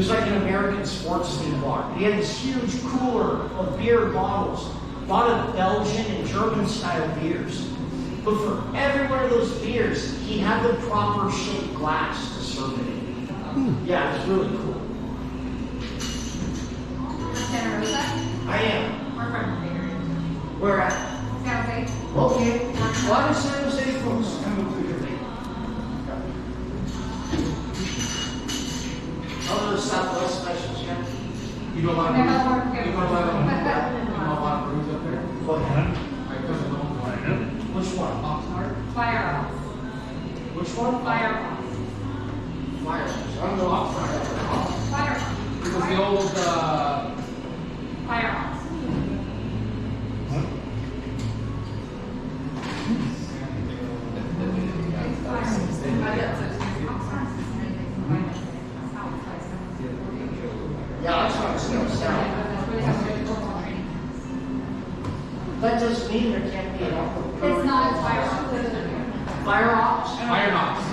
like an American sports theme bar. He had this huge cooler of beer bottles, a lot of Belgian and German style beers. But for every one of those beers, he had the proper shaped glass to serve it in. Yeah, it's really cool. Santa Rosa? I am. We're from the area. Where at? San Jose. Okay. A lot of San Jose folks coming through your vein. Oh, those Southwest specials, yeah. You know a lot of No, brews? we're- You know a lot of, you know a lot of brews up there? Go ahead. My cousin owns one. Which one? Oxnard? Firehouse. Which one? Firehouse. Fire. I don't know. I'll try that. Firehouse. It was the old, Firehouse. Yeah, that's what I'm saying. That doesn't mean there can't be an alcohol. It's not Firehouse. Fire ops? Iron Ox.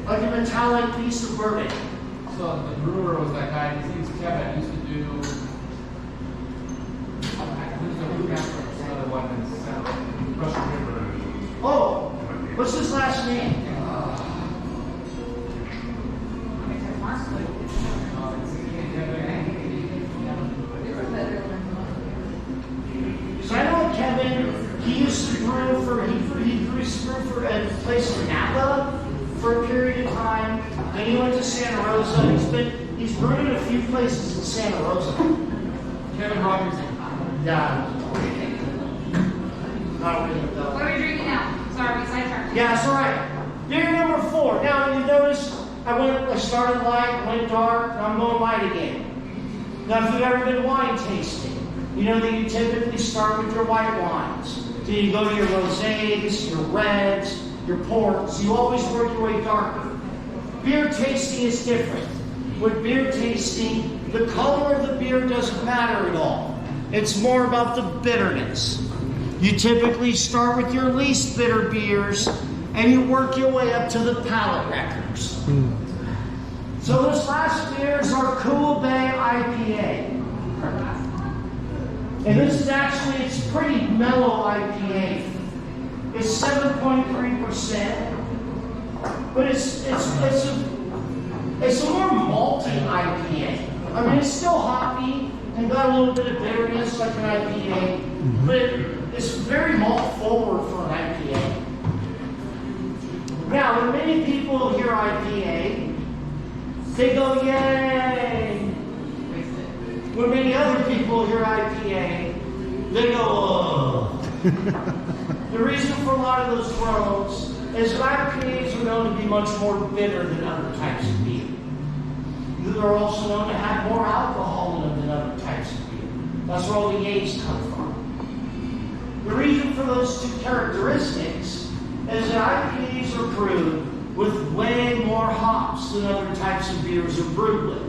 like a metallic piece of bourbon. So the brewer was that guy, his name's Kevin, used to do, who's the master of some other one in Russian River? Oh, what's his last name? So I know Kevin, he used to brew for, he used to brew for a place in Napa for a period of time. Then he went to Santa Rosa. He's brewed in a few places in Santa Rosa. Kevin Robinson. Yeah. Not really though. What are we drinking now? Sorry, we sidetracked. Yeah, it's all right. Beer number 4. Now you notice I started light, went dark, and I'm going light again. Now if you've ever been wine tasting, you know that you typically start with your white wines. Then you go to your rosés, your reds, your ports. You always work your way darker. Beer tasting is different. With beer tasting, the color of the beer doesn't matter at all. It's more about the bitterness. You typically start with your least bitter beers and you work your way up to the palate wreckers. So this last beer is our Kona Brewery IPA. And this is actually, it's pretty mellow IPA. It's 7.3%, but it's a more malty IPA. I mean, it's still hoppy and got a little bit of bitterness like an IPA, but it's very malt forward for an IPA. Now, when many people hear IPA, they go, yay! When many other people hear IPA, they go, oh. The reason for a lot of those groans is that IPAs are known to be much more bitter than other types of beer. They're also known to have more alcohol in them than other types of beer. That's where all the yays come from. The reason for those two characteristics is that IPAs are brewed with way more hops than other types of beers are brewed with.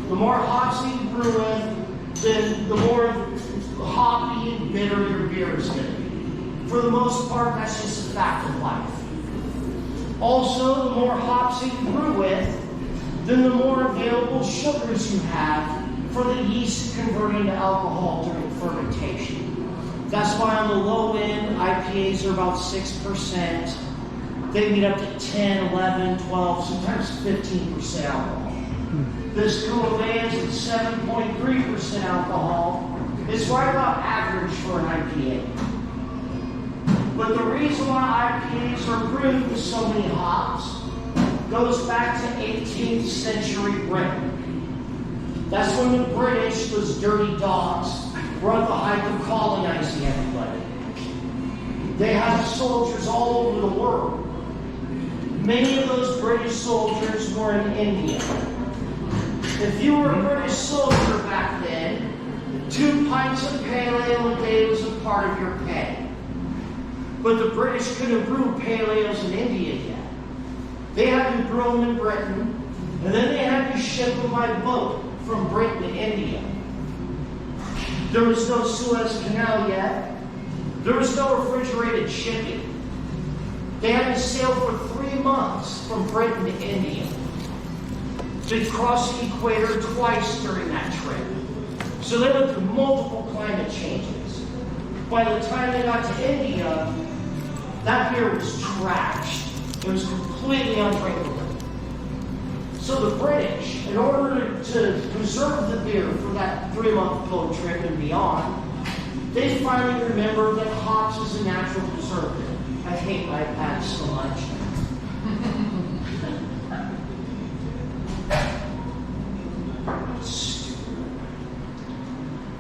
The more hops you brew with, then the more hoppy and bitter your beer is going to be. For the most part, that's just a fact of life. Also, the more hops you brew with, then the more available sugars you have for the yeast converting to alcohol during fermentation. That's why on the low end, IPAs are about 6%. They can get up to 10, 11, 12, sometimes 15% alcohol. This Kona Brewery is at 7.3% alcohol. It's right about average for an IPA. But the reason why IPAs are brewed with so many hops goes back to 18th century Britain. That's when the British, those dirty dogs, were at the height of colonizing everybody. They had soldiers all over the world. Many of those British soldiers were in India. If you were a British soldier back then, 2 pints of pale ale a day was a part of your pay. But the British couldn't brew pale ales in India yet. They had to brew them in Britain, and then they had to ship them by boat from Britain to India. There was no Suez Canal yet. There was no refrigerated shipping. They had to sail for 3 months from Britain to India. They crossed the equator twice during that trip. So they went through multiple climate changes. By the time they got to India, that beer was trashed. It was completely undrinkable. So the British, in order to preserve the beer for that 3-month boat trip and beyond, they finally remembered that hops is a natural preservative. I hate my iPad so much.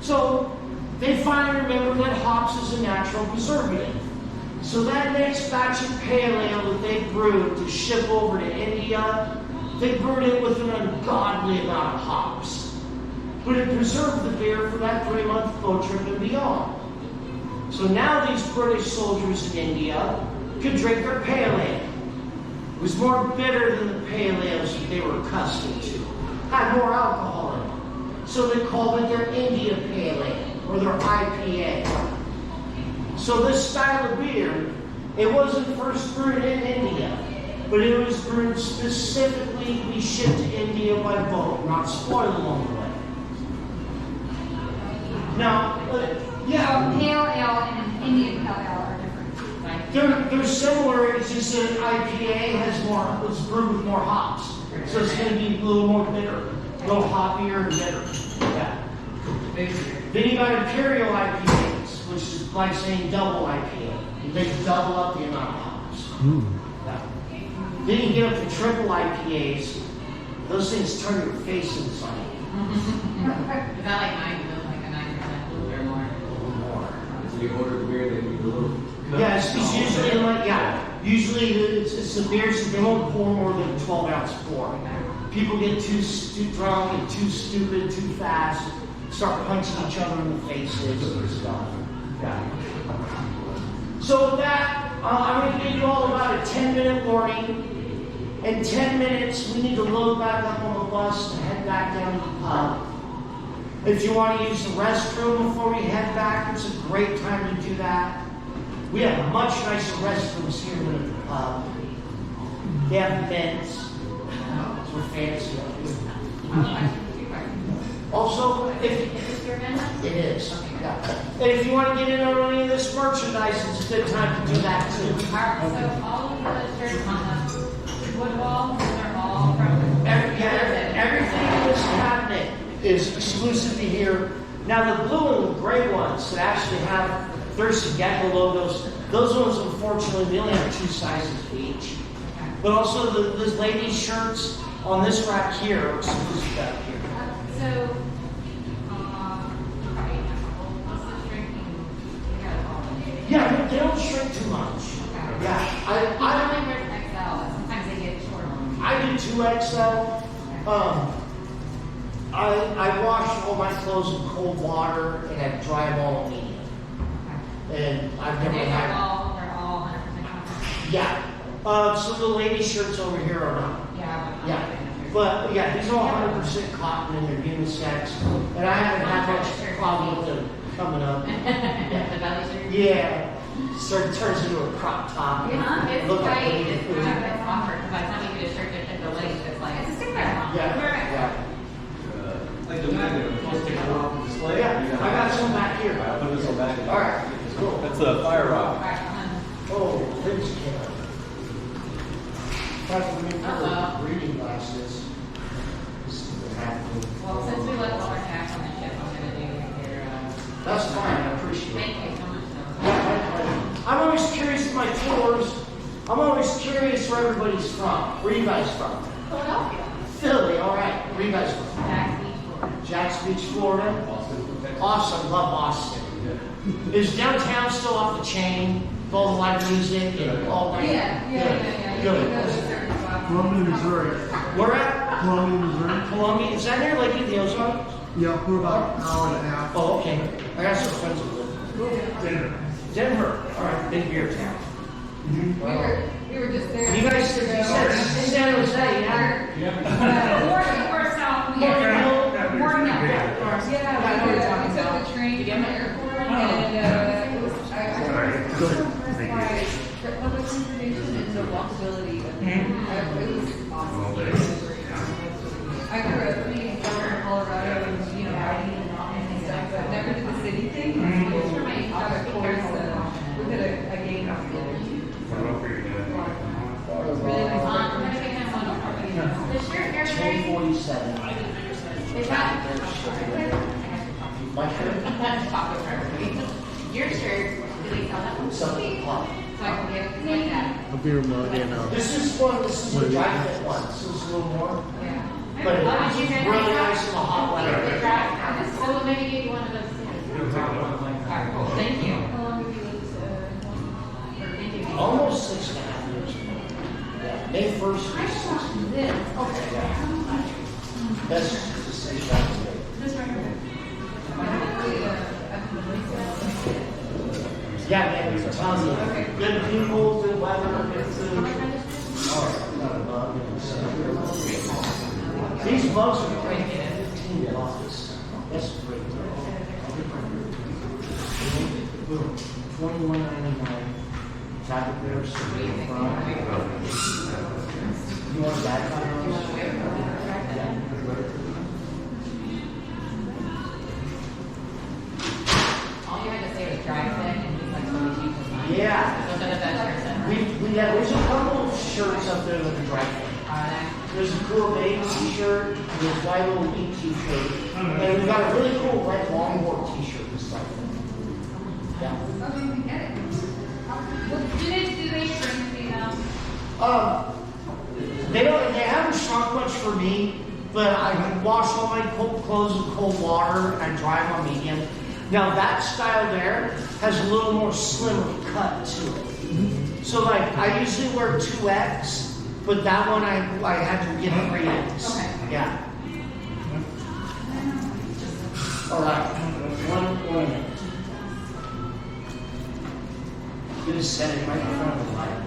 So they finally remembered that hops is a natural preservative. So that next batch of pale ale that they brewed to ship over to India, they brewed it with an ungodly amount of hops. But it preserved the beer for that 3-month boat trip and beyond. So now these British soldiers in India could drink their pale ale. It was more bitter than the pale ales that they were accustomed to. Had more alcohol in it. So they called it their India Pale Ale, or their IPA. So this style of beer, it wasn't first brewed in India. but it was brewed specifically to be shipped to India by boat, not spoiled along the way. Now, yeah, Pale ale and Indian pale ale are different, right? they're similar. It's just that IPA it's brewed with more hops, so it's going to be a little more bitter, a little hoppier and bitter. Yeah. Then you got Imperial IPAs, which is like saying double IPA. They double up the amount of hops. Yeah. Then you get up to triple IPAs. Those things turn your face inside. Is that like 9% blue or more? So you order the beer, then you do a little. Yeah, it's usually usually it's the beers that they won't pour more than 12-ounce pour. People get too drunk and too stupid, too fast, start punching each other in the faces and stuff. Yeah. So with that, I'm going to give you all about a 10-minute warning. In 10 minutes, we need to load back up on the bus and head back down to the pub. If you want to use the restroom before we head back, it's a great time to do that. We have much nicer restrooms here than at the pub. They have vents. We're fancy. Also, if it is. Yeah. And if you want to get in on any of this merchandise, it's a good time to do that too. So all of the shirts on the wood wall, they're all from Everything in this cabinet is exclusive to here. Now the blue and the gray ones that actually have Thirsty Gecko logos, those ones unfortunately we only have 2 sizes each. But also the ladies' shirts on this rack here are exclusive back here. So, what's the shrinking? Yeah, they don't shrink too much. Yeah, I only wear XL. Sometimes they get shorter. I do 2XL. I wash all my clothes in cold water and I dry them all medium. And I've never They're had. all 100% cotton. Yeah. So the ladies' shirts over here are not. Yeah. Yeah. But yeah, these are all 100% cotton and they're unisex. And I haven't had much problem with them coming up. The belly shirt. Yeah. So it turns into a crop top. It's Look like tight. a It's food. awkward. By the time you get a shirt that fits the waist, it's like, it's a stick right Yeah. Like the magnet, supposed to come off the display. Yeah. I got some back here. Alright, I'll put this one back. All right. Cool. That's a fire rock. Oh, things can. Probably new reading glasses. This is what happened. Well, since we left all our cash on the ship, I'm gonna do your, That's fine, I appreciate it. thank you so much. Yeah, my pleasure. I'm always curious in my tours. I'm always curious where everybody's from. Where are you guys from? Philadelphia. Philly, all right. Where are you guys from? Jack's Beach, Florida. Jacks Beach, Florida. Awesome, love Boston. Is downtown still off the chain? With all the live music and all that? Yeah. Good. Columbia, Missouri. Where at? Columbia, Missouri. Columbia. Is that near Lake of the Ozarks? Yeah, we're about an hour and a half. Oh, okay. I got some friends who live Denver. All right, big beer town. We were just there. You guys said San Jose, yeah? We're south. Morgan Hill. Yeah, we took the train to the airport and it was, public transportation and the walkability of it was awesome. I grew up in Colorado and, riding and stuff, but never did the city thing. Of course, we did a game together. It was really nice. The shirt you're wearing, 247. is that? My shirt? Your shirt, do they sell that one? So Something o'clock. I can get like that. A beer mug and This is a dry fit one. This is a little more. Yeah. But it's really nice in the hot weather. So we'll maybe get you one of those too. Alright, cool. Thank you. How long have you lived, Thank you. Almost 6.5 years ago. Yeah, May 1st is 6 years. Okay, yeah. That's just to say that. This right here. Yeah, man, there's tons of good people, good weather, good food. Oh, not a bug. These bugs are great. $15. That's great. Boom. $21.99. Traffic there, from. want to back on those? All you had to say was dry fit, and he's like, totally changed his mind. Yeah. Those are the best shirts ever. There's a couple of shirts up there that are dry fit. Are they? There's a cool baby t-shirt, there's white little wheat t-shirt, and we've got a really cool red longboard t-shirt this time. Yeah. Do they shrink me now? They haven't shrunk much for me, but I wash all my clothes in cold water and I dry them on medium. Now that style there has a little more slimmer cut to it. So like I usually wear 2X. But that one I had to get 3X. Okay. Yeah. All right. One minute. Get a setting right in front of the light.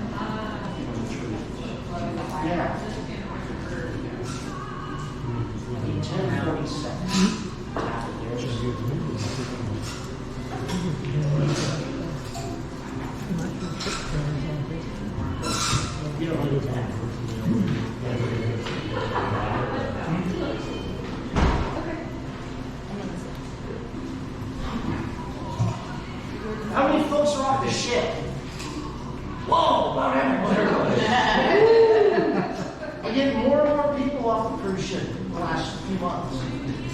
Yeah. 10:47. You don't need that. How many folks are off the ship? Whoa, about everybody. I'm getting more and more people off the cruise ship in the last few months.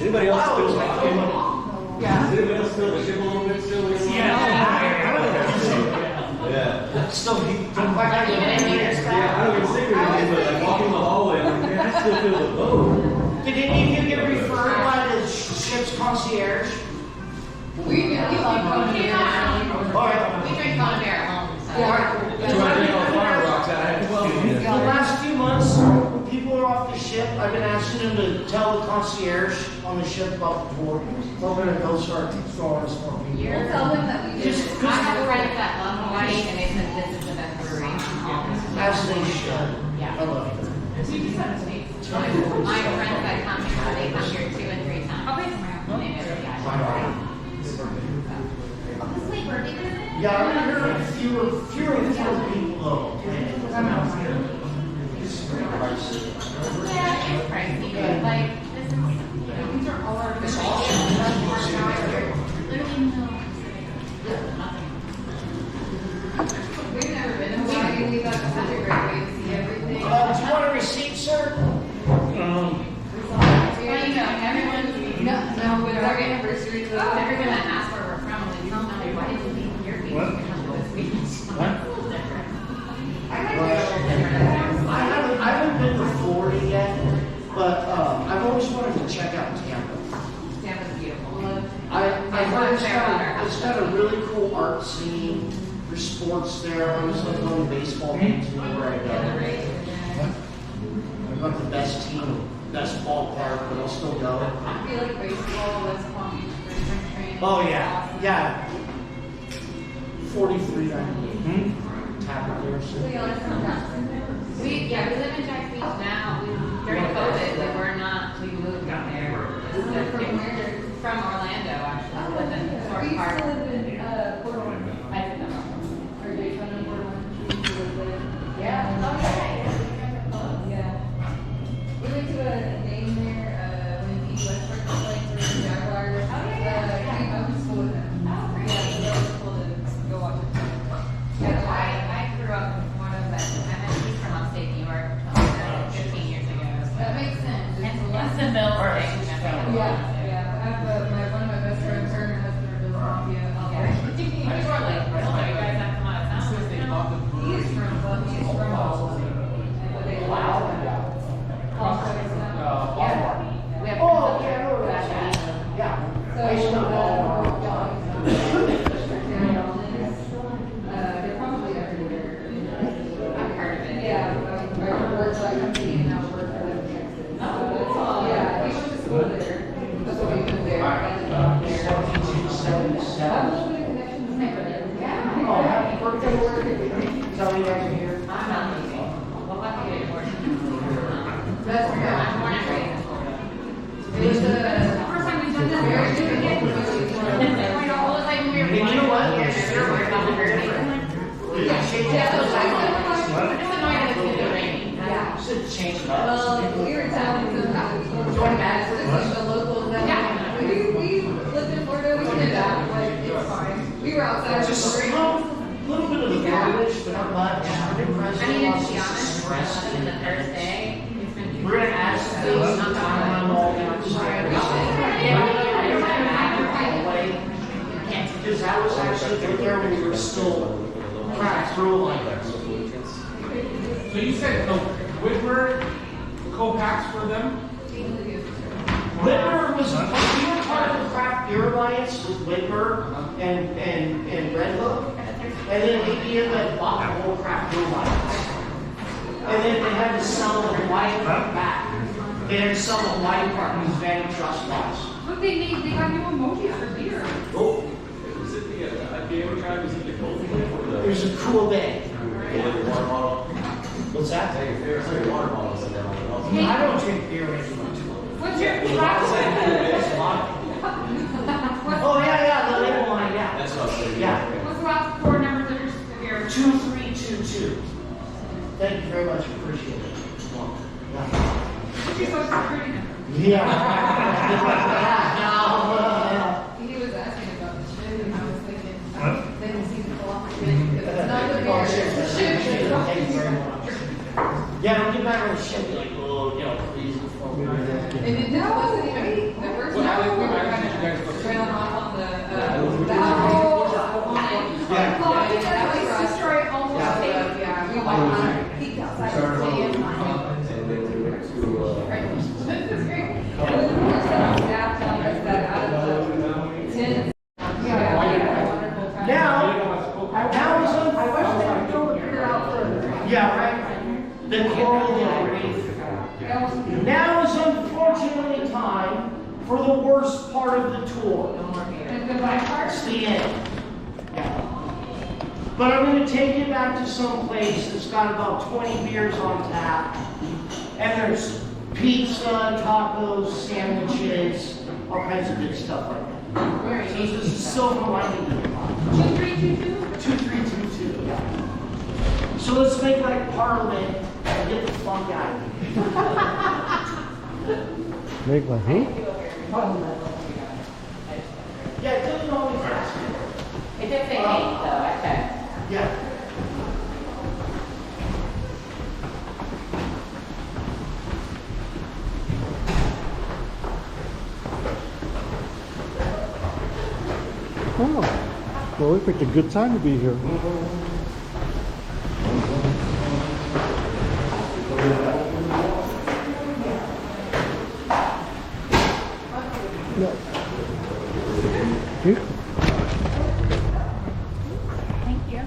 Anybody else Wow, feel it's like like nobody. Yeah. Does anybody else feel the ship a little bit still? Yeah. Still, don't quite have Yeah, I don't even think anything, but like walking the hallway, I'm like, man, I still feel the boat. Did any of you get referred by the ship's concierge? We love Kona Brewery. All right. We drink Kona Beer at home, so. That's why I drink all the fire rocks out. I had 12 of them. The last few months, when people are off the ship, I've been asking them to tell the concierge on the ship about the port. We're going to go start throwing us more people. We'll tell them that we did. Just I have friends that love Hawaii, and they said this is the best brewery in all of as they should. Yeah. I love it. My friends that come here, they come here 2 and 3 times. Okay, tomorrow. They never get Yeah, I'm hearing fewer and fewer people though. It's very pricey. Yeah, it's pricey, but like, this is, these are all our. It's awesome. Literally no. We've never been in Hawaii. We thought it was such a great way to see everything. Do you want a receipt, sir? Well, you know, everyone, No, with our anniversary, everyone that asks where we're from, we tell them, like, why did you leave your beach? What? Because of this beach. What? I haven't been to Florida yet, but I've always wanted to check out Tampa. Tampa's beautiful. I heard it's got a really cool art scene. There's sports there. I was like going to baseball games where I go. I've got the best team, best ballpark, but I'll still go. I feel like baseball, West Palm Beach, spring training. Oh yeah, yeah. 4398. Tapper there. So. We live in Jack Beach now. During COVID, we were not, we moved out there. From Orlando, actually. We live in We Thorpe used Park. to live in Port Orleans. I didn't know. Or Daytona, Port Orleans. We used to live there. Yeah. Yeah. We went to a game there when Pete Westbrook was playing for the Jaguars. Oh, yeah. I went to school with them. Oh, great. Yeah, so that was cool to go watch it. Yeah, I grew up in one of them. He's from upstate New York, 15 years ago. That makes sense. It's less than Bill's thing. Yeah. I have one of my best friends, her and her husband are Bill's Mafia. You were like, really? You guys have come out of town? He's from But they allow him. We have Oh yeah, I know where that's at. Yeah. So, I used to know all they're probably everywhere. I've heard of it. Yeah, I worked for that company and now work for them in Texas. Oh. Yeah, we went to school there. That's what we moved there. And there. I have a little bit of connections there. Yeah. Oh, happy birthday, tell me guys are here. I'm not leaving. Well, lucky to be born. That's I'm right. born and raised in Florida. It was the first time we've done that. very good. Well, it's like when we were And you know what? Yeah, Yes, we were worried about the birthday. Yeah, shake Yeah, hands. so I'm just annoyed that it's gonna be raining. Yeah. Sit to change it up. Well, we were telling some join back, this is the locals that, we lived in Florida, we did that, but it's fine. We were outside. Just a little bit of the garbage, but not much. We're I depressed. mean, Lots to be of honest, stress. other than the first day, it's been. We're gonna add some things sometime all the outside. Because that was actually there when we were still cracked through like that. So you said the Whitmer co-packs for them? Whitmer was, we were part of the craft beer alliance with Whitmer and Red Hook. And then ABM bought the whole craft beer alliance. And then they had to sell the white part back. They had to sell the white part because Van Trust was. Look, they got new emojis for beer. Oh, Was it the IPA tribe? Was it the cold one? it was a cool day. Water bottle. What's that? There's like water bottles in there. I don't drink beer anymore. What's your Oh, yeah, the label line, yeah. That's what I was saying. Yeah. What's the last four numbers of your 2322. Thank you very much, appreciate it. Yeah. What's your social security number? Yeah. He was asking about the shit, and I was thinking, they didn't see the philosophy. It's not the beer, it's the shit. Thank you very much. Yeah, don't get back on the shit, be like, oh, you know, please. And it just wasn't even, the first time we were kind of trailing off on the, yeah, we went on, peeked outside the city and this is great. And then the first time staff telling us that out of the 10, Now is I wish they would go and figure out further. Yeah, right? The coral reef. Now is unfortunately time for the worst part of the tour. It's the end. Yeah. But I'm going to take you back to some place that's got about 20 beers on tap. And there's pizza, tacos, sandwiches, all kinds of good stuff like that. So this is silver lining to the pot. 2322, yeah. So let's make like Parliament and get the funk out of here. Make like who? Yeah, it doesn't always ask me. It did say 8 though, I checked. Yeah. Oh, well, we picked a good time to be here. Yeah. Here. Thank you.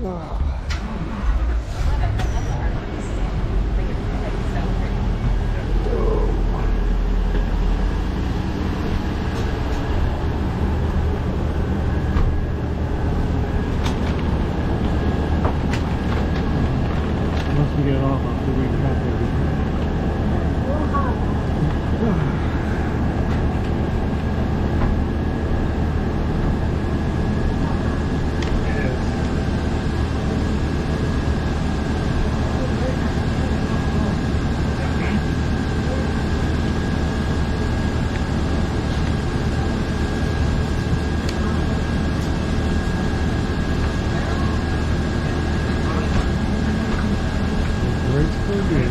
Ah. Once we get off, I'll see if we can have great for you.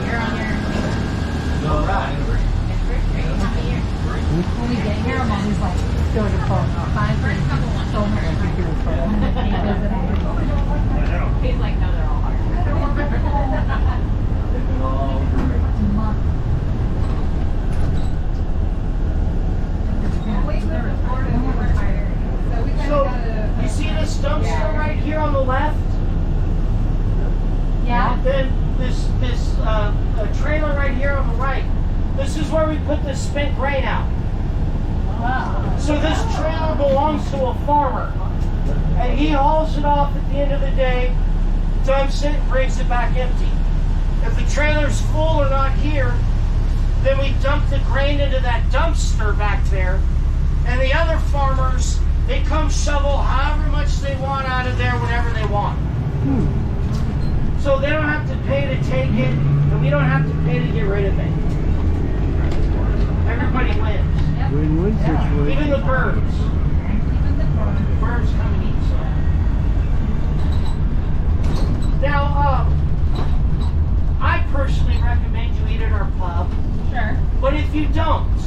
You're on your. All right. When we get here, I'm always like, still your phone, 5 minutes, so much to do for He's like, no, they're all hard. So, you see this dumpster right here on the left? Yeah. Then this trailer right here on the right. This is where we put the spent grain out. Wow. So this trailer belongs to a farmer. And he hauls it off at the end of the day dumps it, brings it back empty. If the trailer's full or not here, then we dump the grain into that dumpster back there, and the other farmers, they come shovel however much they want out of there whenever they want. So they don't have to pay to take it, and we don't have to pay to get rid of it. Everybody wins. Win-win situation. Even the birds. Birds come and eat some. Now, I personally recommend you eat at our pub. Sure. But if you don't,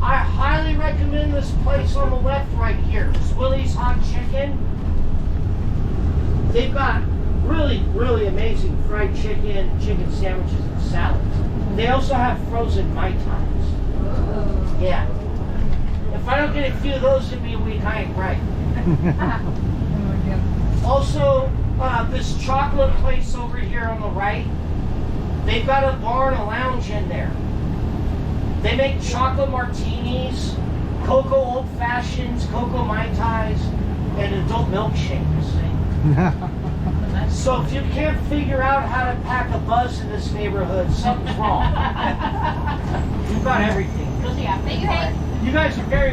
I highly recommend this place on the left right here. It's Willie's Hot Chicken. They've got really, really amazing fried chicken, chicken sandwiches, and salads. They also have frozen Mai Tais. Yeah. If I don't get a few of those in me a week, I ain't right. Also, this chocolate place over here on the right, they've got a bar and a lounge in there. They make chocolate martinis, cocoa old fashions, cocoa Mai Tais, and adult milkshakes. So if you can't figure out how to pack a buzz in this neighborhood, something's wrong. You've got everything. Thank you, Hank. You guys are very